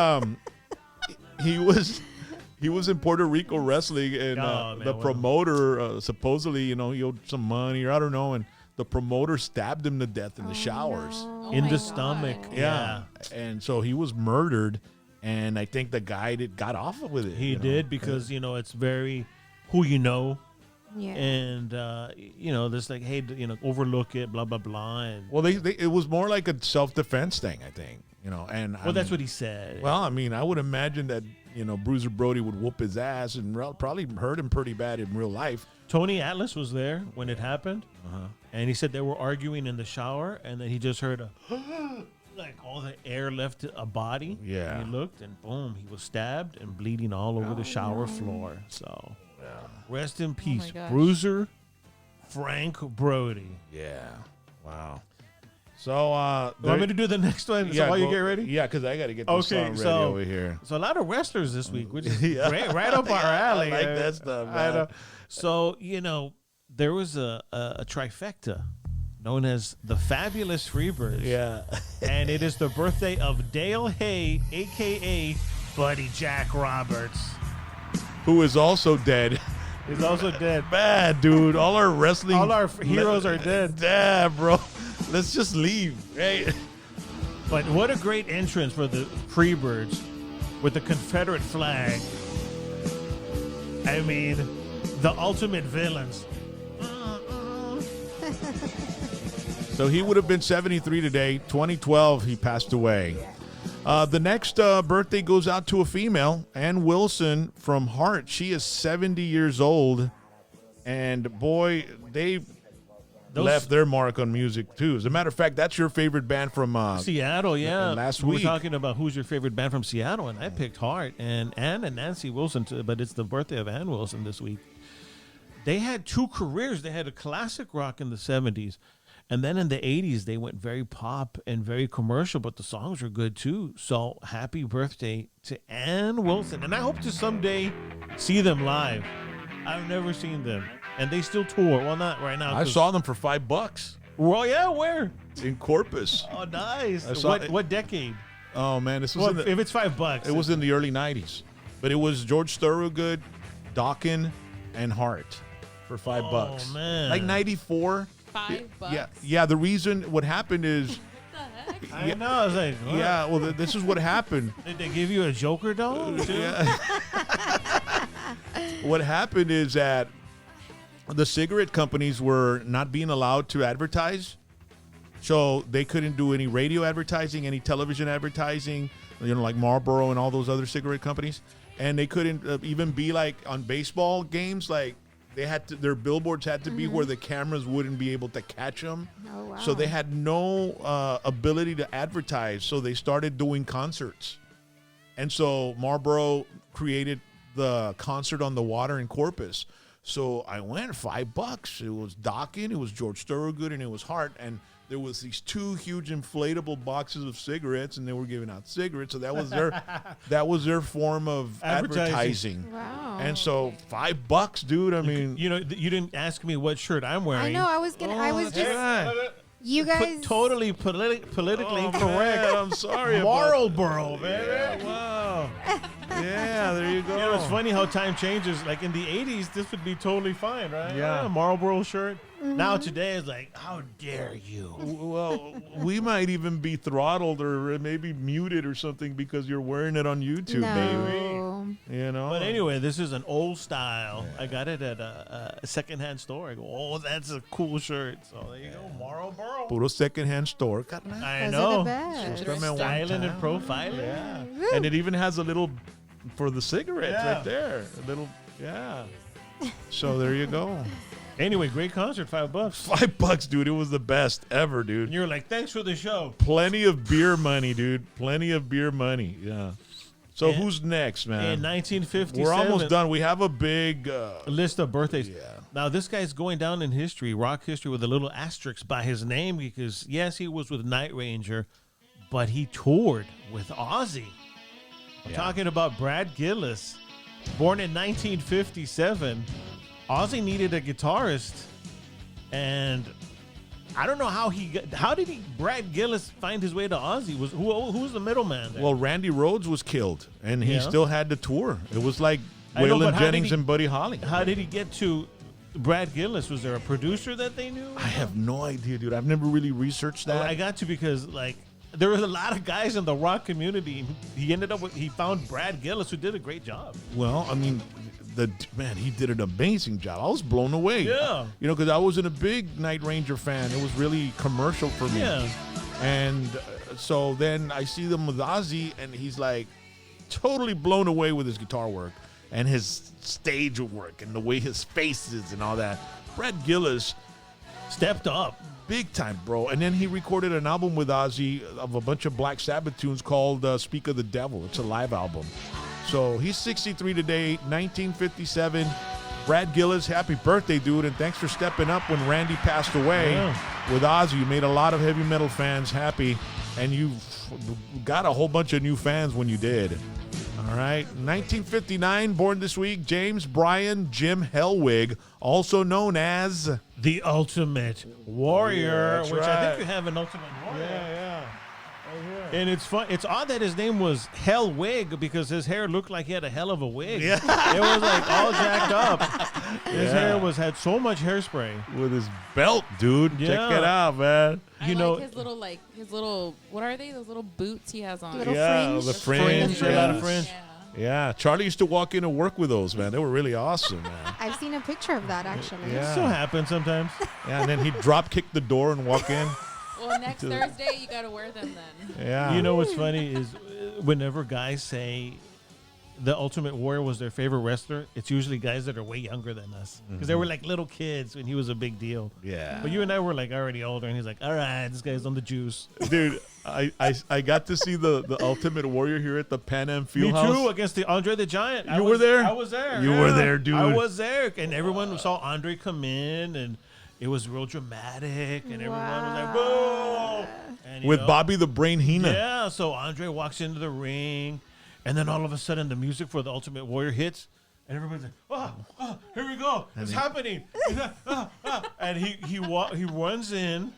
A: he was in Puerto Rico wrestling, and
B: Oh, man,
A: the
B: what a-
A: promoter supposedly, he owed some money or I don't know, and the promoter stabbed him to death in the showers.
D: Oh
B: In
D: my
B: the
D: God.
B: stomach.
A: Yeah. And so he was murdered, and I think the guy got off with it.
B: He did because, it's very who you know.
C: Yeah.
B: And, this like, hey, overlook it, blah, blah, blah. And,
A: Well, it was more like a self-defense thing, I think. And
B: that's what he said.
A: Well, I mean, I would imagine that Bruiser Brody would whoop his ass and probably hurt him pretty bad in real life.
B: Tony Atlas was there when it happened. And he said they were arguing in the shower, and then he just heard like all the air left a body.
A: Yeah.
B: And he looked, and boom, he was stabbed and bleeding all over the shower floor. So, rest in peace,
D: gosh.
B: Bruiser Frank Brody.
A: Yeah. Wow. So,
B: You want me to do the next one? So while you get ready?
A: Yeah, because I got to get this song ready over here.
B: So a lot of wrestlers this week, which is
A: Yeah.
B: right up our alley.
A: I like that stuff,
B: I know.
A: man.
B: So, there was a trifecta known as the Fabulous Freebirds.
A: Yeah.
B: And it is the birthday of Dale Hay, a.k.a. Buddy Jack Roberts.
A: Who is also dead.
B: He's also dead.
A: Bad, dude. All our wrestling.
B: All our heroes are dead.
A: Yeah, bro. Let's just leave. Right?
B: But what a great entrance for the Freebirds with the Confederate flag. I mean, the ultimate villains.
A: So he would have been 73 today. 2012, he passed away. The next birthday goes out to a female, Ann Wilson from Heart. She is 70 years old. And boy, they left their mark on music, too. As a matter of fact, that's your favorite band from
B: Seattle, yeah.
A: last
B: we
A: week.
B: were talking about who's your favorite band from Seattle, and I picked Heart and Ann and Nancy Wilson, too, but it's the birthday of Ann Wilson this week. They had two careers. They had a classic rock in the 70s, and then in the 80s, they went very pop and very commercial, but the songs were good, too. So happy birthday to Ann Wilson. And I hope to someday see them live. I've never seen them. And they still tour. Well, not right now.
A: I saw them for $5
B: Well, yeah, where?
A: in Corpus.
B: Oh, nice.
A: I saw
B: What decade?
A: Oh, man. This was
B: Well,
A: in the,
B: if it's $5,
A: it was in the early 90s. But it was George Thorogood, Dawkins, and Hart for $5.
B: Oh, man.
A: Like 94.
D: $5.
A: Yeah. The reason what happened is,
D: What the heck?
B: I know. I was like, what?
A: yeah. Well, this is what happened.
B: Did they give you a Joker doll? too?
A: Yeah. What happened is that the cigarette companies were not being allowed to advertise, so they couldn't do any radio advertising, any television advertising, like Marlboro and all those other cigarette companies, and they couldn't even be like on baseball games. Like they had to, their billboards had to be where the cameras wouldn't be able to catch them.
C: Oh, wow.
A: So they had no ability to advertise. So they started doing concerts, and so Marlboro created the concert on the water in Corpus. So I went $5. It was Dawkins, it was George Thorogood, and it was Hart. And there was these two huge inflatable boxes of cigarettes, and they were giving out cigarettes. So that was their form of advertising.
C: Wow.
A: And so $5, dude. I mean,
B: You didn't ask me what shirt I'm wearing.
C: I know. I was just.
A: yeah.
C: You guys.
B: Totally politically
A: Oh,
B: correct.
A: man, I'm sorry.
B: Marlboro, man.
A: Yeah, wow. Yeah, there you go.
B: You know, it's funny how time changes. Like in the 80s, this would be totally fine, right?
A: Yeah.
B: Marlboro shirt. Now today is like, how dare you?
A: Well, we might even be throttled or maybe muted or something because you're wearing it on YouTube,
C: No.
A: baby. You know?
B: But anyway, this is an old style. I got it at a secondhand store. I go, oh, that's a cool shirt. So there you go, Marlboro.
A: Puro secondhand store.
B: I
C: Those
B: know.
C: are the best.
A: They're
B: Styling and profiling.
A: Yeah. And it even has a little for the cigarettes
B: Yeah.
A: right there. A little, yeah. So there you go.
B: Anyway, great concert, $5.
A: $5, dude. It was the best ever,
B: And
A: dude.
B: you're like, thanks for the show.
A: Plenty of beer money, dude. Plenty of beer money. Yeah. So
B: And-
A: who's next, man?
B: In 1957,
A: We're almost done. We have a big
B: list of birthdays.
A: Yeah.
B: Now, this guy's going down in history, rock history, with a little asterisk by his name because, yes, he was with Night Ranger, but he toured with Ozzy. I'm talking about Brad Gillis. Born in 1957, Ozzy needed a guitarist, and I don't know how Brad Gillis find his way to Ozzy? Who's the middleman there?
A: Well, Randy Rhoads was killed, and he
B: Yeah.
A: still had to tour. It was like
B: I know, but
A: Waylon
B: how did
A: Jennings
B: he-
A: and Buddy Holly.
B: How did he get to Brad Gillis? Was there a producer that they knew?
A: I have no idea, dude. I've never really researched that.
B: I got to because there was a lot of guys in the rock community. He found Brad Gillis, who did a great job.
A: Well, I mean, he did an amazing job. I was blown away.
B: Yeah.
A: You know, because I wasn't a big Night Ranger fan. It was really commercial for me.
B: Yeah.
A: And so then I see them with Ozzy, and he's like totally blown away with his guitar work and his stage work and the way his face is and all that. Brad Gillis
B: Stepped up.
A: big time, bro. And then he recorded an album with Ozzy of a bunch of Black Sabbath tunes called Speak of the Devil. It's a live album. So he's 63 today, 1957. Brad Gillis, happy birthday, dude. And thanks for stepping up when Randy passed away.
B: Yeah.
A: With Ozzy, you made a lot of heavy metal fans happy. And you got a whole bunch of new fans when you did. All right. 1959, born this week, James Bryan Jim Hellwig, also known as...
B: The Ultimate Warrior,
A: That's
B: which I
A: right.
B: think you have an Ultimate Warrior.
A: yeah.
B: And it's fun. It's odd that his name was Hellwig because his hair looked like he had a hell of a wig.
A: Yeah.
B: It was like all jacked up. His hair had so much hairspray.
A: With his belt, dude. Check
B: Yeah.
A: it out, man.
D: I
B: You
D: like
B: know-
D: his little what are they? Those little boots he has on.
C: Little
A: Yeah,
C: fringe.
A: the
D: The
A: fringe.
B: a lot of
A: yes.
B: fringe.
D: Yeah.
A: Yeah, Charlie used to walk in and work with those, man. They were really awesome, man.
C: I've seen a picture of that actually.
A: Yeah.
B: So happens sometimes.
A: Yeah, and then he'd drop kick the door and walk in.
D: Well, next Thursday you gotta wear them then.
A: Yeah.
B: You know what's funny is whenever guys say the Ultimate Warrior was their favorite wrestler, it's usually guys that are way younger than us because they were like little kids when he was a big deal.
A: Yeah.
B: But you and I were like already older, and he's like, "All right, this guy's on the juice."
A: Dude, I got to see the Ultimate Warrior here at the Pan Am
B: Me
A: Fieldhouse.
B: too, against the Andre the Giant.
A: You were there?
B: I was there.
A: You were there, dude.
B: I was there, and everyone saw Andre come in, and it was real dramatic, and everyone was like, "Boo!" And, you
A: With
B: know,
A: Bobby the Brain Heenan.
B: Yeah, so Andre walks into the ring, and then all of a sudden the music for the Ultimate Warrior hits, and everybody's like, "Oh, here we go! It's happening!" And he runs in,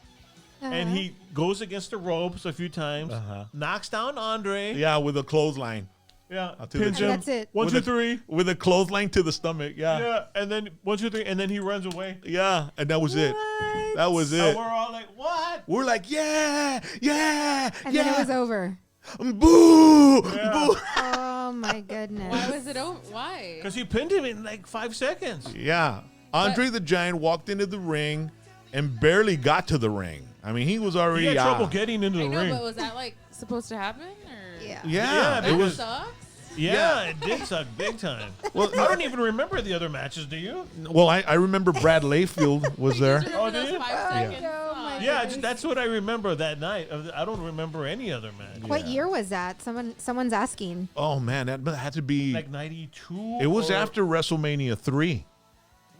B: and he goes against the ropes a few times, knocks down Andre.
A: Yeah, with a clothesline.
B: Yeah,
A: to the
B: pins
A: chin.
B: him.
C: And that's it.
B: One,
A: With
B: two,
A: a-
B: three.
A: With a clothesline to the stomach. Yeah.
B: Yeah, and then 1, 2, 3, and then he runs away.
A: Yeah, and that was it.
C: What?
A: That was
B: And
A: it.
B: we're all like, "What?"
A: We're like, yeah, yeah,
C: And
A: yeah.
C: then it was over.
A: Boo!
B: Yeah.
A: Boo!
C: Oh my goodness.
D: Why was it over? Why?
B: Because he pinned him in like 5 seconds.
A: Yeah. Andre the Giant walked into the ring and barely got to the ring. I mean, he was already
B: He had trouble
A: out.
B: getting into
D: I
B: the
D: know,
B: ring.
D: but was that like supposed to happen? Or
C: Yeah.
A: Yeah,
B: Yeah,
A: it
D: that
A: was.
D: sucks.
B: Yeah, it did suck big time.
A: Well,
B: I don't even remember the other matches. Do you?
A: Well, I remember Brad Layfield was there.
D: Remember
B: Oh,
D: those
B: did you?
D: 5 seconds?
C: Oh, my
D: Aw.
B: Yeah, that's what I remember that night. I don't remember any other match.
C: What year was that? Someone's asking.
A: Oh man, that had to be.
B: Like 92.
A: It was
B: or-
A: after WrestleMania 3.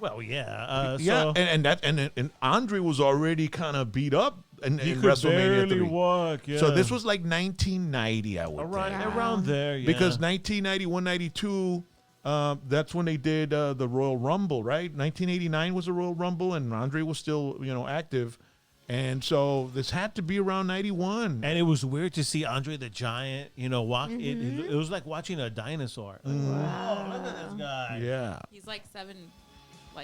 B: Well, yeah.
A: Yeah,
B: So
A: and Andre was already kind of beat up in
B: he could
A: WrestleMania
B: barely
A: 3.
B: walk. Yeah.
A: So this was like 1990, I would
B: around,
A: think.
B: around there. Yeah.
A: Because 1991, 92, that's when they did the Royal Rumble, right? 1989 was the Royal Rumble, and Andre was still, active. And so this had to be around 91.
B: And it was weird to see Andre the Giant, walk. It was like watching a dinosaur. Like, wow, look at this guy.
A: Yeah.
D: He's like 7.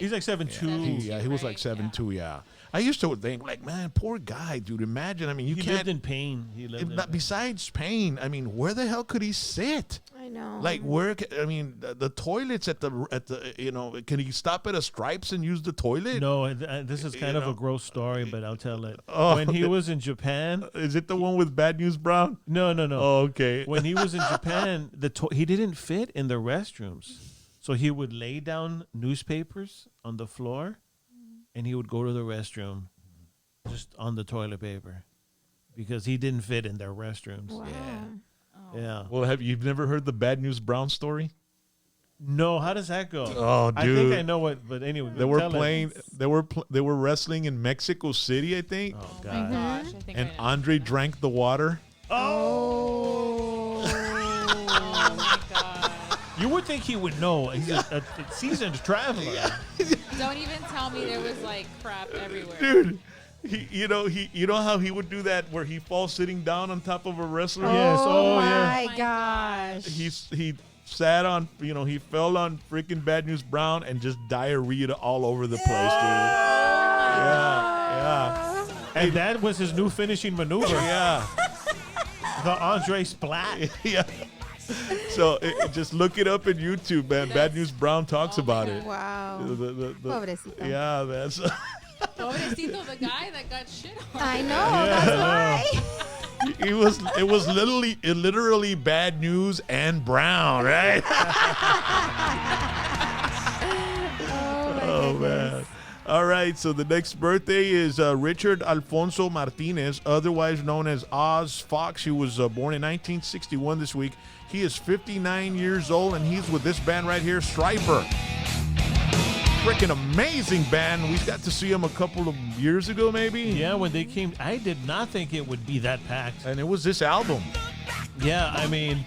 B: He's like 7'2".
A: He was like 7'2", yeah. I used to think, like, man, poor guy, dude. Imagine, I mean, you
B: He
A: can't.
B: lived in pain. He lived in
A: But besides pain, I mean, where the hell could he sit?
C: I know.
A: Like where? I mean, the toilets at the can he stop at a Stripes and use the toilet?
B: No, this is kind of
A: know.
B: a gross story, but I'll tell it.
A: Oh,
B: When he was in Japan,
A: Is it the one with Bad News Brown?
B: no.
A: Oh, okay.
B: When he was in Japan, he didn't fit in the restrooms, so he would lay down newspapers on the floor, and he would go to the restroom, just on the toilet paper, because he didn't fit in their restrooms.
C: Wow.
B: Yeah.
A: Well, you've never heard the Bad News Brown story?
B: No, how does that go?
A: Oh,
B: I think
A: dude.
B: I know what, but anyway.
A: They were
B: tell it.
A: playing. They were wrestling in Mexico City, I think.
B: Oh,
D: Oh my
B: God.
D: gosh, I think
A: And
D: I know.
A: Andre drank the water.
C: Oh.
D: Oh my god.
B: You would think he would know. He's a seasoned traveler.
D: Don't even tell me there was like crap everywhere.
A: Dude, you know how he would do that where he falls sitting down on top of a wrestler.
B: Yes, oh, yeah.
C: my
D: Oh my
C: gosh.
A: He sat on, he fell on freaking Bad News Brown and just diarrhea all over the place, dude. Yeah,
B: And that was his new finishing maneuver.
A: yeah,
B: The Andre Splat.
A: yeah. So just look it up in YouTube, man. Bad News Brown talks about it.
C: Wow.
A: The-
C: Pobrecito.
A: yeah, man. So,
D: Pobrecito, the guy that got shit on.
C: I know. That's why.
A: it was literally Bad News and Brown, right? Oh man. All right, so the next birthday is Richard Alfonso Martinez, otherwise known as Oz Fox. He was born in 1961 this week. He is 59 years old, and he's with this band right here, Striper. Freaking amazing band. We got to see them a couple of years ago, maybe.
B: Yeah, when they came, I did not think it would be that packed.
A: And it was this album.
B: Yeah, I mean,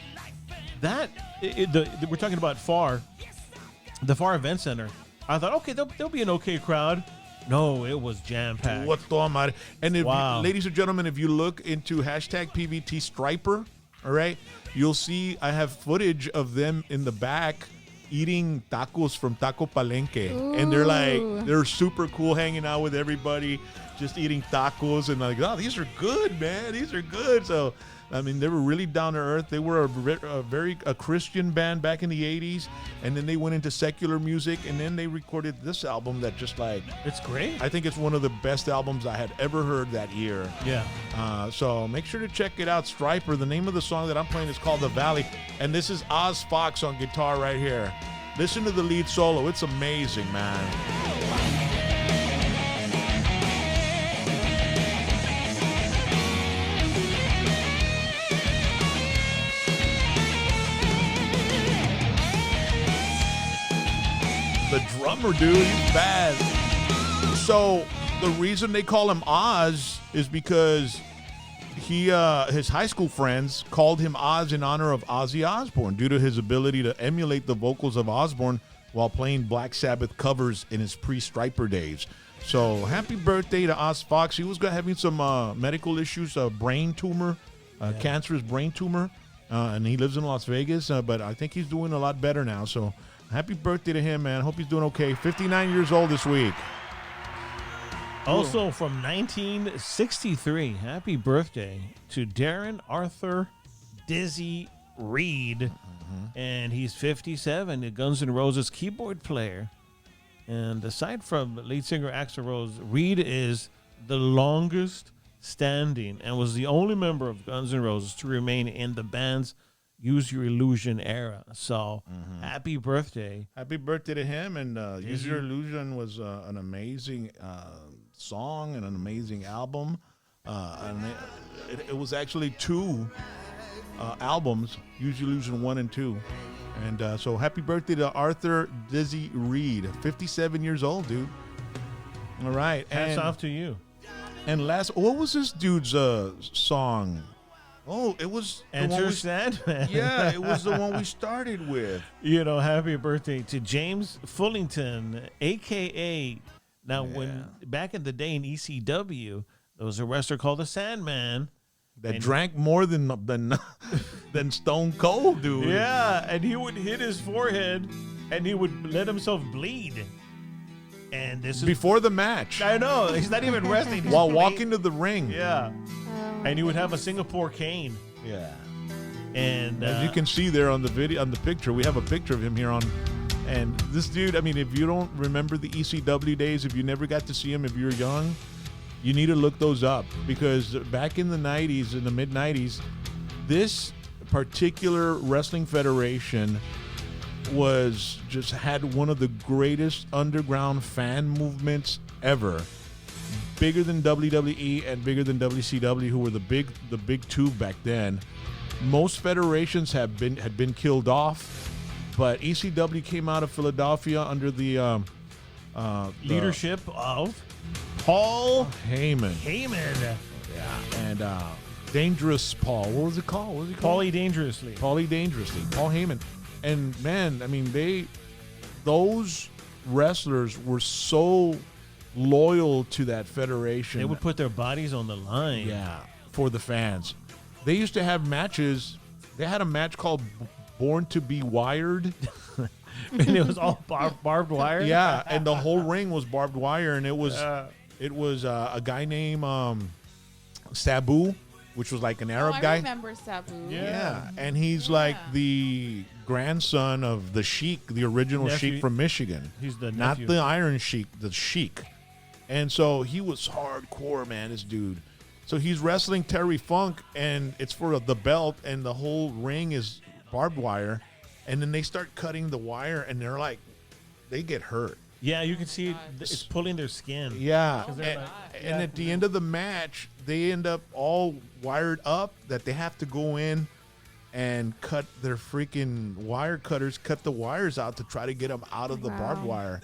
B: we're talking about the FAR Event Center. I thought, okay, there'll be an okay crowd. No, it was jam-packed.
A: What the matter? And if
B: Wow.
A: ladies and gentlemen, if you look into hashtag PVT Striper, all right, you'll see I have footage of them in the back eating tacos from Taco Palenque. And they're super cool hanging out with everybody, just eating tacos and like, oh, these are good, man. These are good. So, I mean, they were really down to earth. They were a very Christian band back in the 80s. And then they went into secular music. And then they recorded this album that just like,
B: It's great.
A: I think it's one of the best albums I had ever heard that year.
B: Yeah.
A: So make sure to check it out, Striper. The name of the song that I'm playing is called The Valley. And this is Oz Fox on guitar right here. Listen to the lead solo. It's amazing, man. The drummer, dude, he's bad. So the reason they call him Oz is because his high school friends called him Oz in honor of Ozzy Osbourne due to his ability to emulate the vocals of Osbourne while playing Black Sabbath covers in his pre-Striper days. So happy birthday to Oz Fox. He was having some medical issues, a brain tumor, cancerous brain tumor, and he lives in Las Vegas, but I think he's doing a lot better now. So happy birthday to him, man. Hope he's doing okay. 59 years old this week.
B: Also from 1963, happy birthday to Darren Arthur Dizzy Reed. And he's 57, a Guns N' Roses keyboard player. And aside from lead singer Axl Rose, Reed is the longest standing and was the only member of Guns N' Roses to remain in the band's Use Your Illusion era. So happy birthday.
A: Happy birthday to him. And Use Your Illusion was an amazing song and an amazing album. And it was actually two albums, Use Your Illusion 1 and 2. And so happy birthday to Arthur Dizzy Reed, 57 years old, dude. All right.
B: Hats off to you.
A: And what was this dude's song? Oh, it was the one
B: Enter
A: we-
B: Sandman.
A: Yeah, it was the one we started with.
B: You know, happy birthday to James Fullington, a.k.a. Now, when back in the day in ECW, there was a wrestler called the Sandman.
A: That drank more than Stone Cold, dude.
B: Yeah, and he would hit his forehead, and he would let himself bleed. And this is
A: Before the match,
B: I know he's not even wrestling. He's
A: while
B: bleed-
A: walking to the ring.
B: Yeah, and he would have a Singapore cane.
A: Yeah.
B: And
A: As you can see there on the video, on the picture, we have a picture of him here on. And this dude, I mean, if you don't remember the ECW days, if you never got to see him, if you're young, you need to look those up, because back in the 90s, in the mid 90s, this particular wrestling federation had one of the greatest underground fan movements ever. Bigger than WWE and bigger than WCW, who were the big two back then. Most federations had been killed off. but ECW came out of Philadelphia under the
B: Leadership of Paul
A: Heyman.
B: Heyman.
A: And Dangerous Paul. What was it called? What was he called?
B: Paulie Dangerously.
A: Paulie Dangerously. Paul Heyman. And man, I mean, those wrestlers were so loyal to that federation.
B: They would put their bodies on the line.
A: Yeah, for the fans. They used to have matches. They had a match called Born to be Wired.
B: And it was all barbed wire.
A: Yeah, and the whole ring was barbed wire, and it was a guy named Sabu, which was like an Arab
D: I
A: guy.
D: remember Sabu.
A: Yeah, and he's like the grandson of the Sheik, the original
B: Nephew.
A: Sheik from Michigan.
B: He's the
A: not
B: nephew.
A: the Iron Sheik, the Sheik. And so he was hardcore, man, this dude. So he's wrestling Terry Funk, and it's for the belt, and the whole ring is barbed wire. And then they start cutting the wire, and they're like, they get hurt.
B: Yeah, you can see it's pulling their skin.
A: Yeah,
D: Oh,
A: and,
D: God.
A: and at the end of the match, they end up all wired up that they have to go in and cut their freaking wire cutters, cut the wires out to try to get them out of the barbed
C: Wow.
A: wire.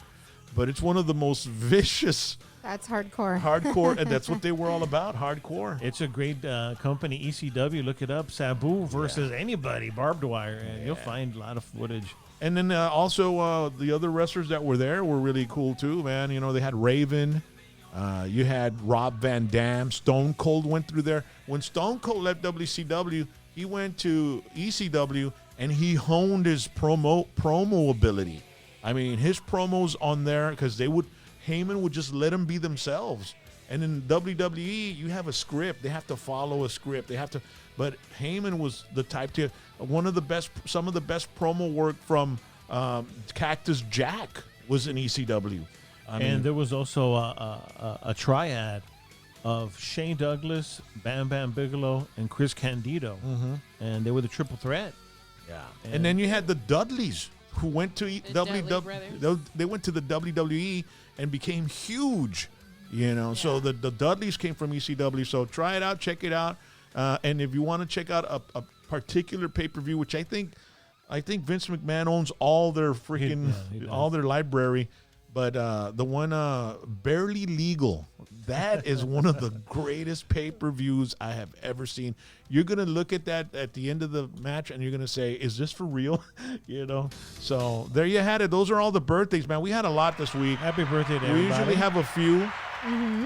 A: But it's one of the most vicious,
C: That's hardcore.
A: hardcore, and that's what they were all about, hardcore.
B: It's a great company, ECW. Look it up. Sabu versus anybody, barbed wire, and you'll find a lot of footage.
A: And then also the other wrestlers that were there were really cool too, man. You know, they had Raven. You had Rob Van Dam. Stone Cold went through there. When Stone Cold left WCW, he went to ECW and he honed his promo ability. I mean, his promos on there, because Heyman would just let them be themselves. And in WWE, you have a script. They have to follow a script. But Heyman was the type to some of the best promo work from Cactus Jack was in ECW.
B: And there was also a triad of Shane Douglas, Bam Bam Bigelow, and Chris Candido. And they were the triple threat.
A: Yeah. And then you had the Dudleys who went to
D: Dudley
A: WWE. They went to the WWE and became huge. You know, so the Dudleys came from ECW. So try it out, check it out. And if you want to check out a particular pay-per-view, which I think Vince McMahon owns all their freaking
B: he does.
A: all their library, but the one Barely Legal, that is one of the greatest pay-per-views I have ever seen. You're gonna look at that at the end of the match, and you're gonna say, "Is this for real?" You know. So there you had it. Those are all the birthdays, man. We had a lot this week.
B: Happy birthday to
A: We
B: everybody.
A: usually have a few.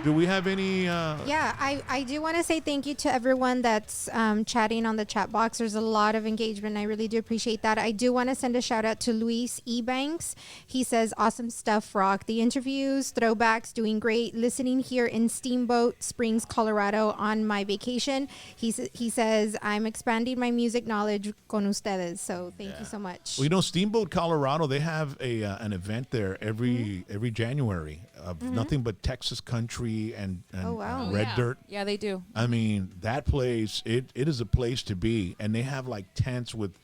A: Do we have any?
C: Yeah, I do want to say thank you to everyone that's chatting on the chat box. There's a lot of engagement. I really do appreciate that. I do want to send a shout out to Luis Ebanks. He says, awesome stuff, Rock. The interviews, throwbacks, doing great. Listening here in Steamboat Springs, Colorado on my vacation. He says, I'm expanding my music knowledge con ustedes. So thank you so much.
A: Well, you know, Steamboat, Colorado, they have an event there every January of nothing but Texas country and
C: Oh, wow.
A: red dirt.
D: Yeah, they do.
A: I mean, that place, it is a place to be. And they have like tents with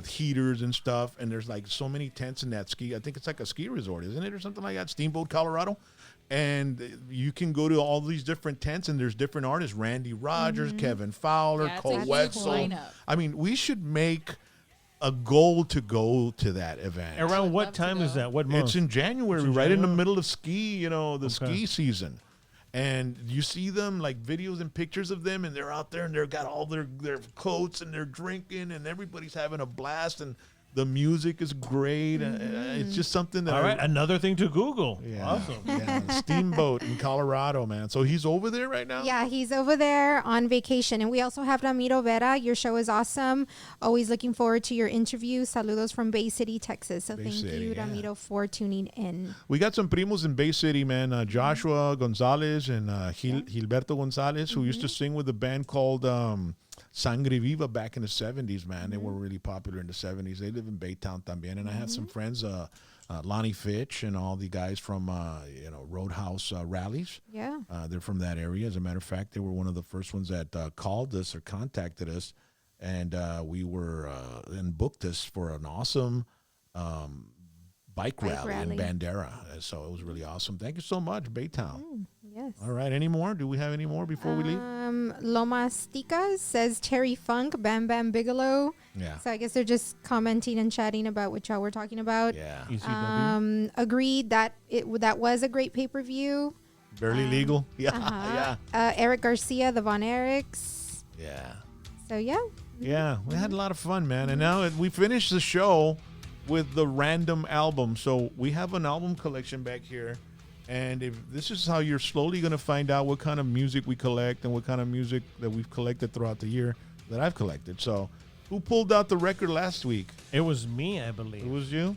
A: heaters and stuff. And there's like so many tents in that I think it's like a ski resort, isn't it? Or something like that, Steamboat, Colorado. And you can go to all these different tents and there's different artists, Randy Rogers, Kevin Fowler,
D: Yeah, it's
A: Cole
D: a huge
A: Wetzel.
D: lineup.
A: I mean, we should make a goal to go to that event.
B: Around
D: would
B: what
D: love to
B: time is
D: go.
B: that? What month?
A: It's in January,
B: It's in
A: right in the
B: January?
A: middle of the ski season. And you see them, like videos and pictures of them, and they're out there and they've got all their coats and they're drinking and everybody's having a blast and the music is great. It's just something that
B: All right, another thing to Google.
A: Yeah,
B: Awesome.
A: yeah, Steamboat in Colorado, man. So he's over there right now?
C: Yeah, he's over there on vacation. And we also have Ramiro Vera. Your show is awesome. Always looking forward to your interview. Saludos from Bay City, Texas. So thank
A: City,
C: you,
A: yeah.
C: Ramiro, for tuning in.
A: We got some primos in Bay City, man. Joshua Gonzalez and Gilberto Gonzalez, who used to sing with a band called Sangre Viva back in the 70s, man. They were really popular in the 70s. They live in Baytown también. And I have some friends, Lonnie Fitch and all the guys from, Roadhouse Rallies.
C: Yeah.
A: They're from that area. As a matter of fact, they were one of the first ones that called us or contacted us. And we were and booked us for an awesome bike rally in Bandera. So it was really awesome. Thank you so much, Baytown.
C: Yes.
A: All right. Any more? Do we have any more before we leave?
C: Lomastica says Terry Funk, Bam Bam Bigelow.
A: Yeah.
C: So I guess they're just commenting and chatting about what y'all were talking about.
A: Yeah.
B: ECW.
C: Agreed that that was a great pay-per-view.
A: Barely legal. Yeah.
C: Uh-huh.
A: Yeah.
C: Eric Garcia, the Von Erichs.
A: Yeah.
C: So yeah.
A: Yeah. We had a lot of fun, man. And now we finished the show with the random album. So we have an album collection back here. And if this is how you're slowly going to find out what kind of music we collect and what kind of music that we've collected throughout the year that I've collected. So who pulled out the record last week?
B: It was me, I believe.
A: It was you?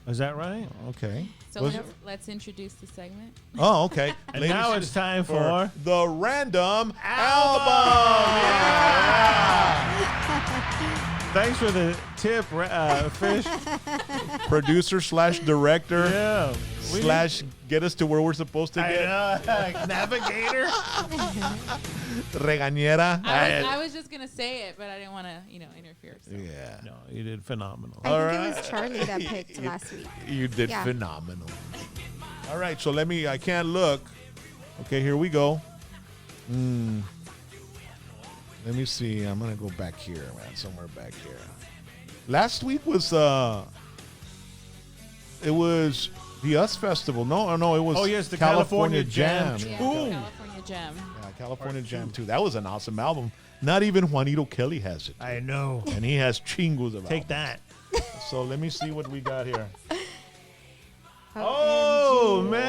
B: Is that right?
A: Okay.
D: So let's introduce the segment.
A: Oh, okay.
B: And now it's time for
A: the random album.
B: Thanks for the tip, Fish.
A: Producer / director
B: Yeah.
A: / get us to where we're supposed to get.
B: Navigator.
A: Regañera.
D: I was just gonna say it, but I didn't want to, interfere. So.
A: Yeah.
B: No, you did phenomenal.
C: I
A: All
C: think it
A: right.
C: was Charlie that picked last week.
A: You did
C: Yeah.
A: phenomenal. All right, so I can't look. Okay, here we go. Let me see. I'm going to go back here, man, somewhere back here. Last week was, it was the US Festival. No, it was
B: the California Jam.
D: Yeah,
A: Ooh.
D: California Jam.
A: Yeah, California Jam 2. That was an awesome album. Not even Juanito Kelly has it.
B: I know.
A: And he has chingos of
B: Take
A: albums.
B: that.
A: So let me see what we got here.
B: Oh, man.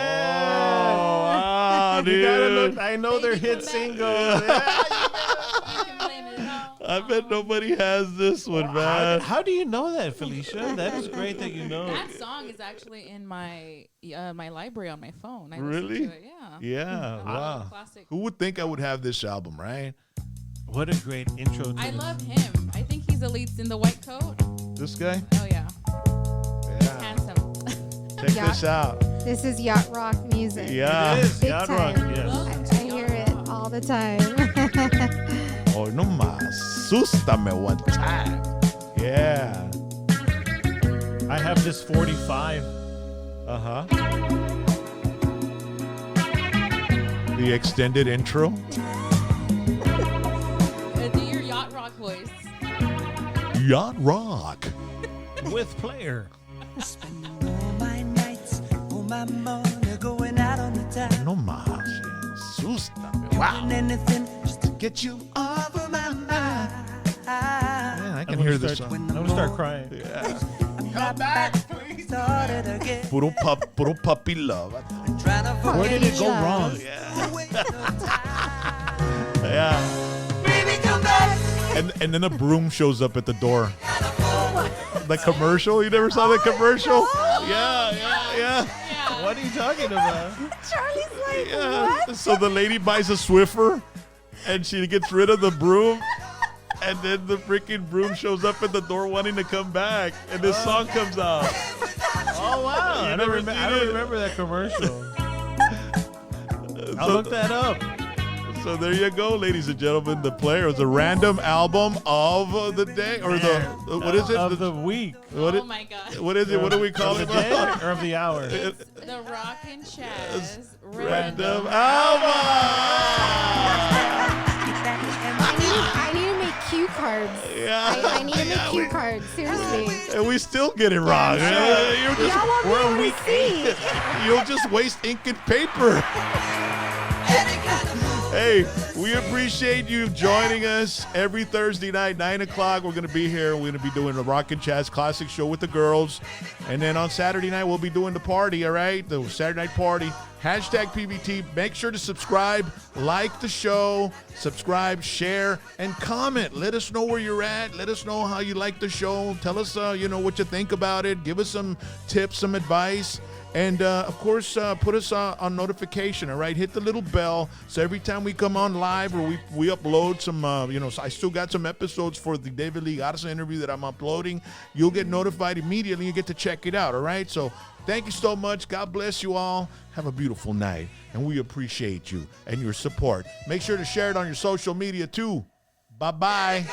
A: Wow,
B: You gotta
A: dude.
B: look. I know their hit singles.
D: You can blame it all.
A: I bet nobody has this one, man.
B: How do you know that, Felicia? That is great that you know.
D: That song is actually in my my library on my phone. I
A: Really?
D: listened to it. Yeah.
A: Yeah, wow.
D: Classic.
A: Who would think I would have this album, right?
B: What a great intro.
D: I love him. I think he's the lead in the white coat.
A: This guy?
D: Oh yeah,
A: Yeah.
D: handsome.
A: Check
C: Yeah.
A: this out.
C: This is yacht rock music.
A: Yeah.
B: It is.
C: Big
B: Yacht
C: time.
B: Rock, yes.
C: I hear it all the time.
A: Oh, no más. Sústame one time. Yeah.
B: I have this 45.
A: Uh-huh. The extended intro.
D: Do your yacht rock voice.
A: Yacht Rock.
B: With player.
E: Spending all my nights, all my money going out on the town.
A: No más. Yeah. Sústame. Wow.
E: Doing anything just to
A: Get you.
E: off of my mind.
A: Man, I
B: I'm
A: can
B: gonna
A: hear this
B: start-
A: song.
B: I'm gonna start crying.
A: Yeah.
E: Come back, please. Started again.
A: Puro puppy love.
E: Trying to forget
B: Where did it go wrong?
A: Yeah.
E: Baby, come back.
A: And then a broom shows up at the door. The commercial? You never saw the commercial? Yeah.
D: Yeah.
B: What are you talking about?
C: Charlie's like,
A: Yeah.
C: what?
A: So the lady buys a Swiffer and she gets rid of the broom. And then the freaking broom shows up at the door wanting to come back. And this song comes out.
B: Oh, wow.
A: You
B: I
A: never
B: don't
A: seen it?
B: remember that commercial. I'll
A: So-
B: look that up.
A: So there you go, ladies and gentlemen. The player is a random album of the day. Or what is it?
B: Of the week.
A: What
D: Oh
A: it-
D: my God.
A: What is it? What do we call
B: Of
A: it?
B: the day or of the hour?
D: It's the Rock and Chaz
A: Random
D: random.
A: album.
C: I need to make cue cards.
A: Yeah.
C: I need to make cue cards. Seriously.
A: And we still get it wrong.
C: Y'all won't be
A: we're
C: able
A: week
C: to see.
A: You'll just waste ink and paper. Hey, we appreciate you joining us every Thursday night, 9 o'clock. We're going to be here. We're going to be doing the Rock and Chaz Classic Show with the girls. And then on Saturday night, we'll be doing the party, all right? The Saturday night party. Hashtag PBT. Make sure to subscribe, like the show, subscribe, share, and comment. Let us know where you're at. Let us know how you like the show. Tell us, what you think about it. Give us some tips, some advice. And, of course, put us on notification, all right? Hit the little bell so every time we come on live or we upload some, so I still got some episodes for the David Lee Garza interview that I'm uploading. You'll get notified immediately. You get to check it out, all right? So thank you so much. God bless you all. Have a beautiful night. And we appreciate you and your support. Make sure to share it on your social media, too. Bye-bye.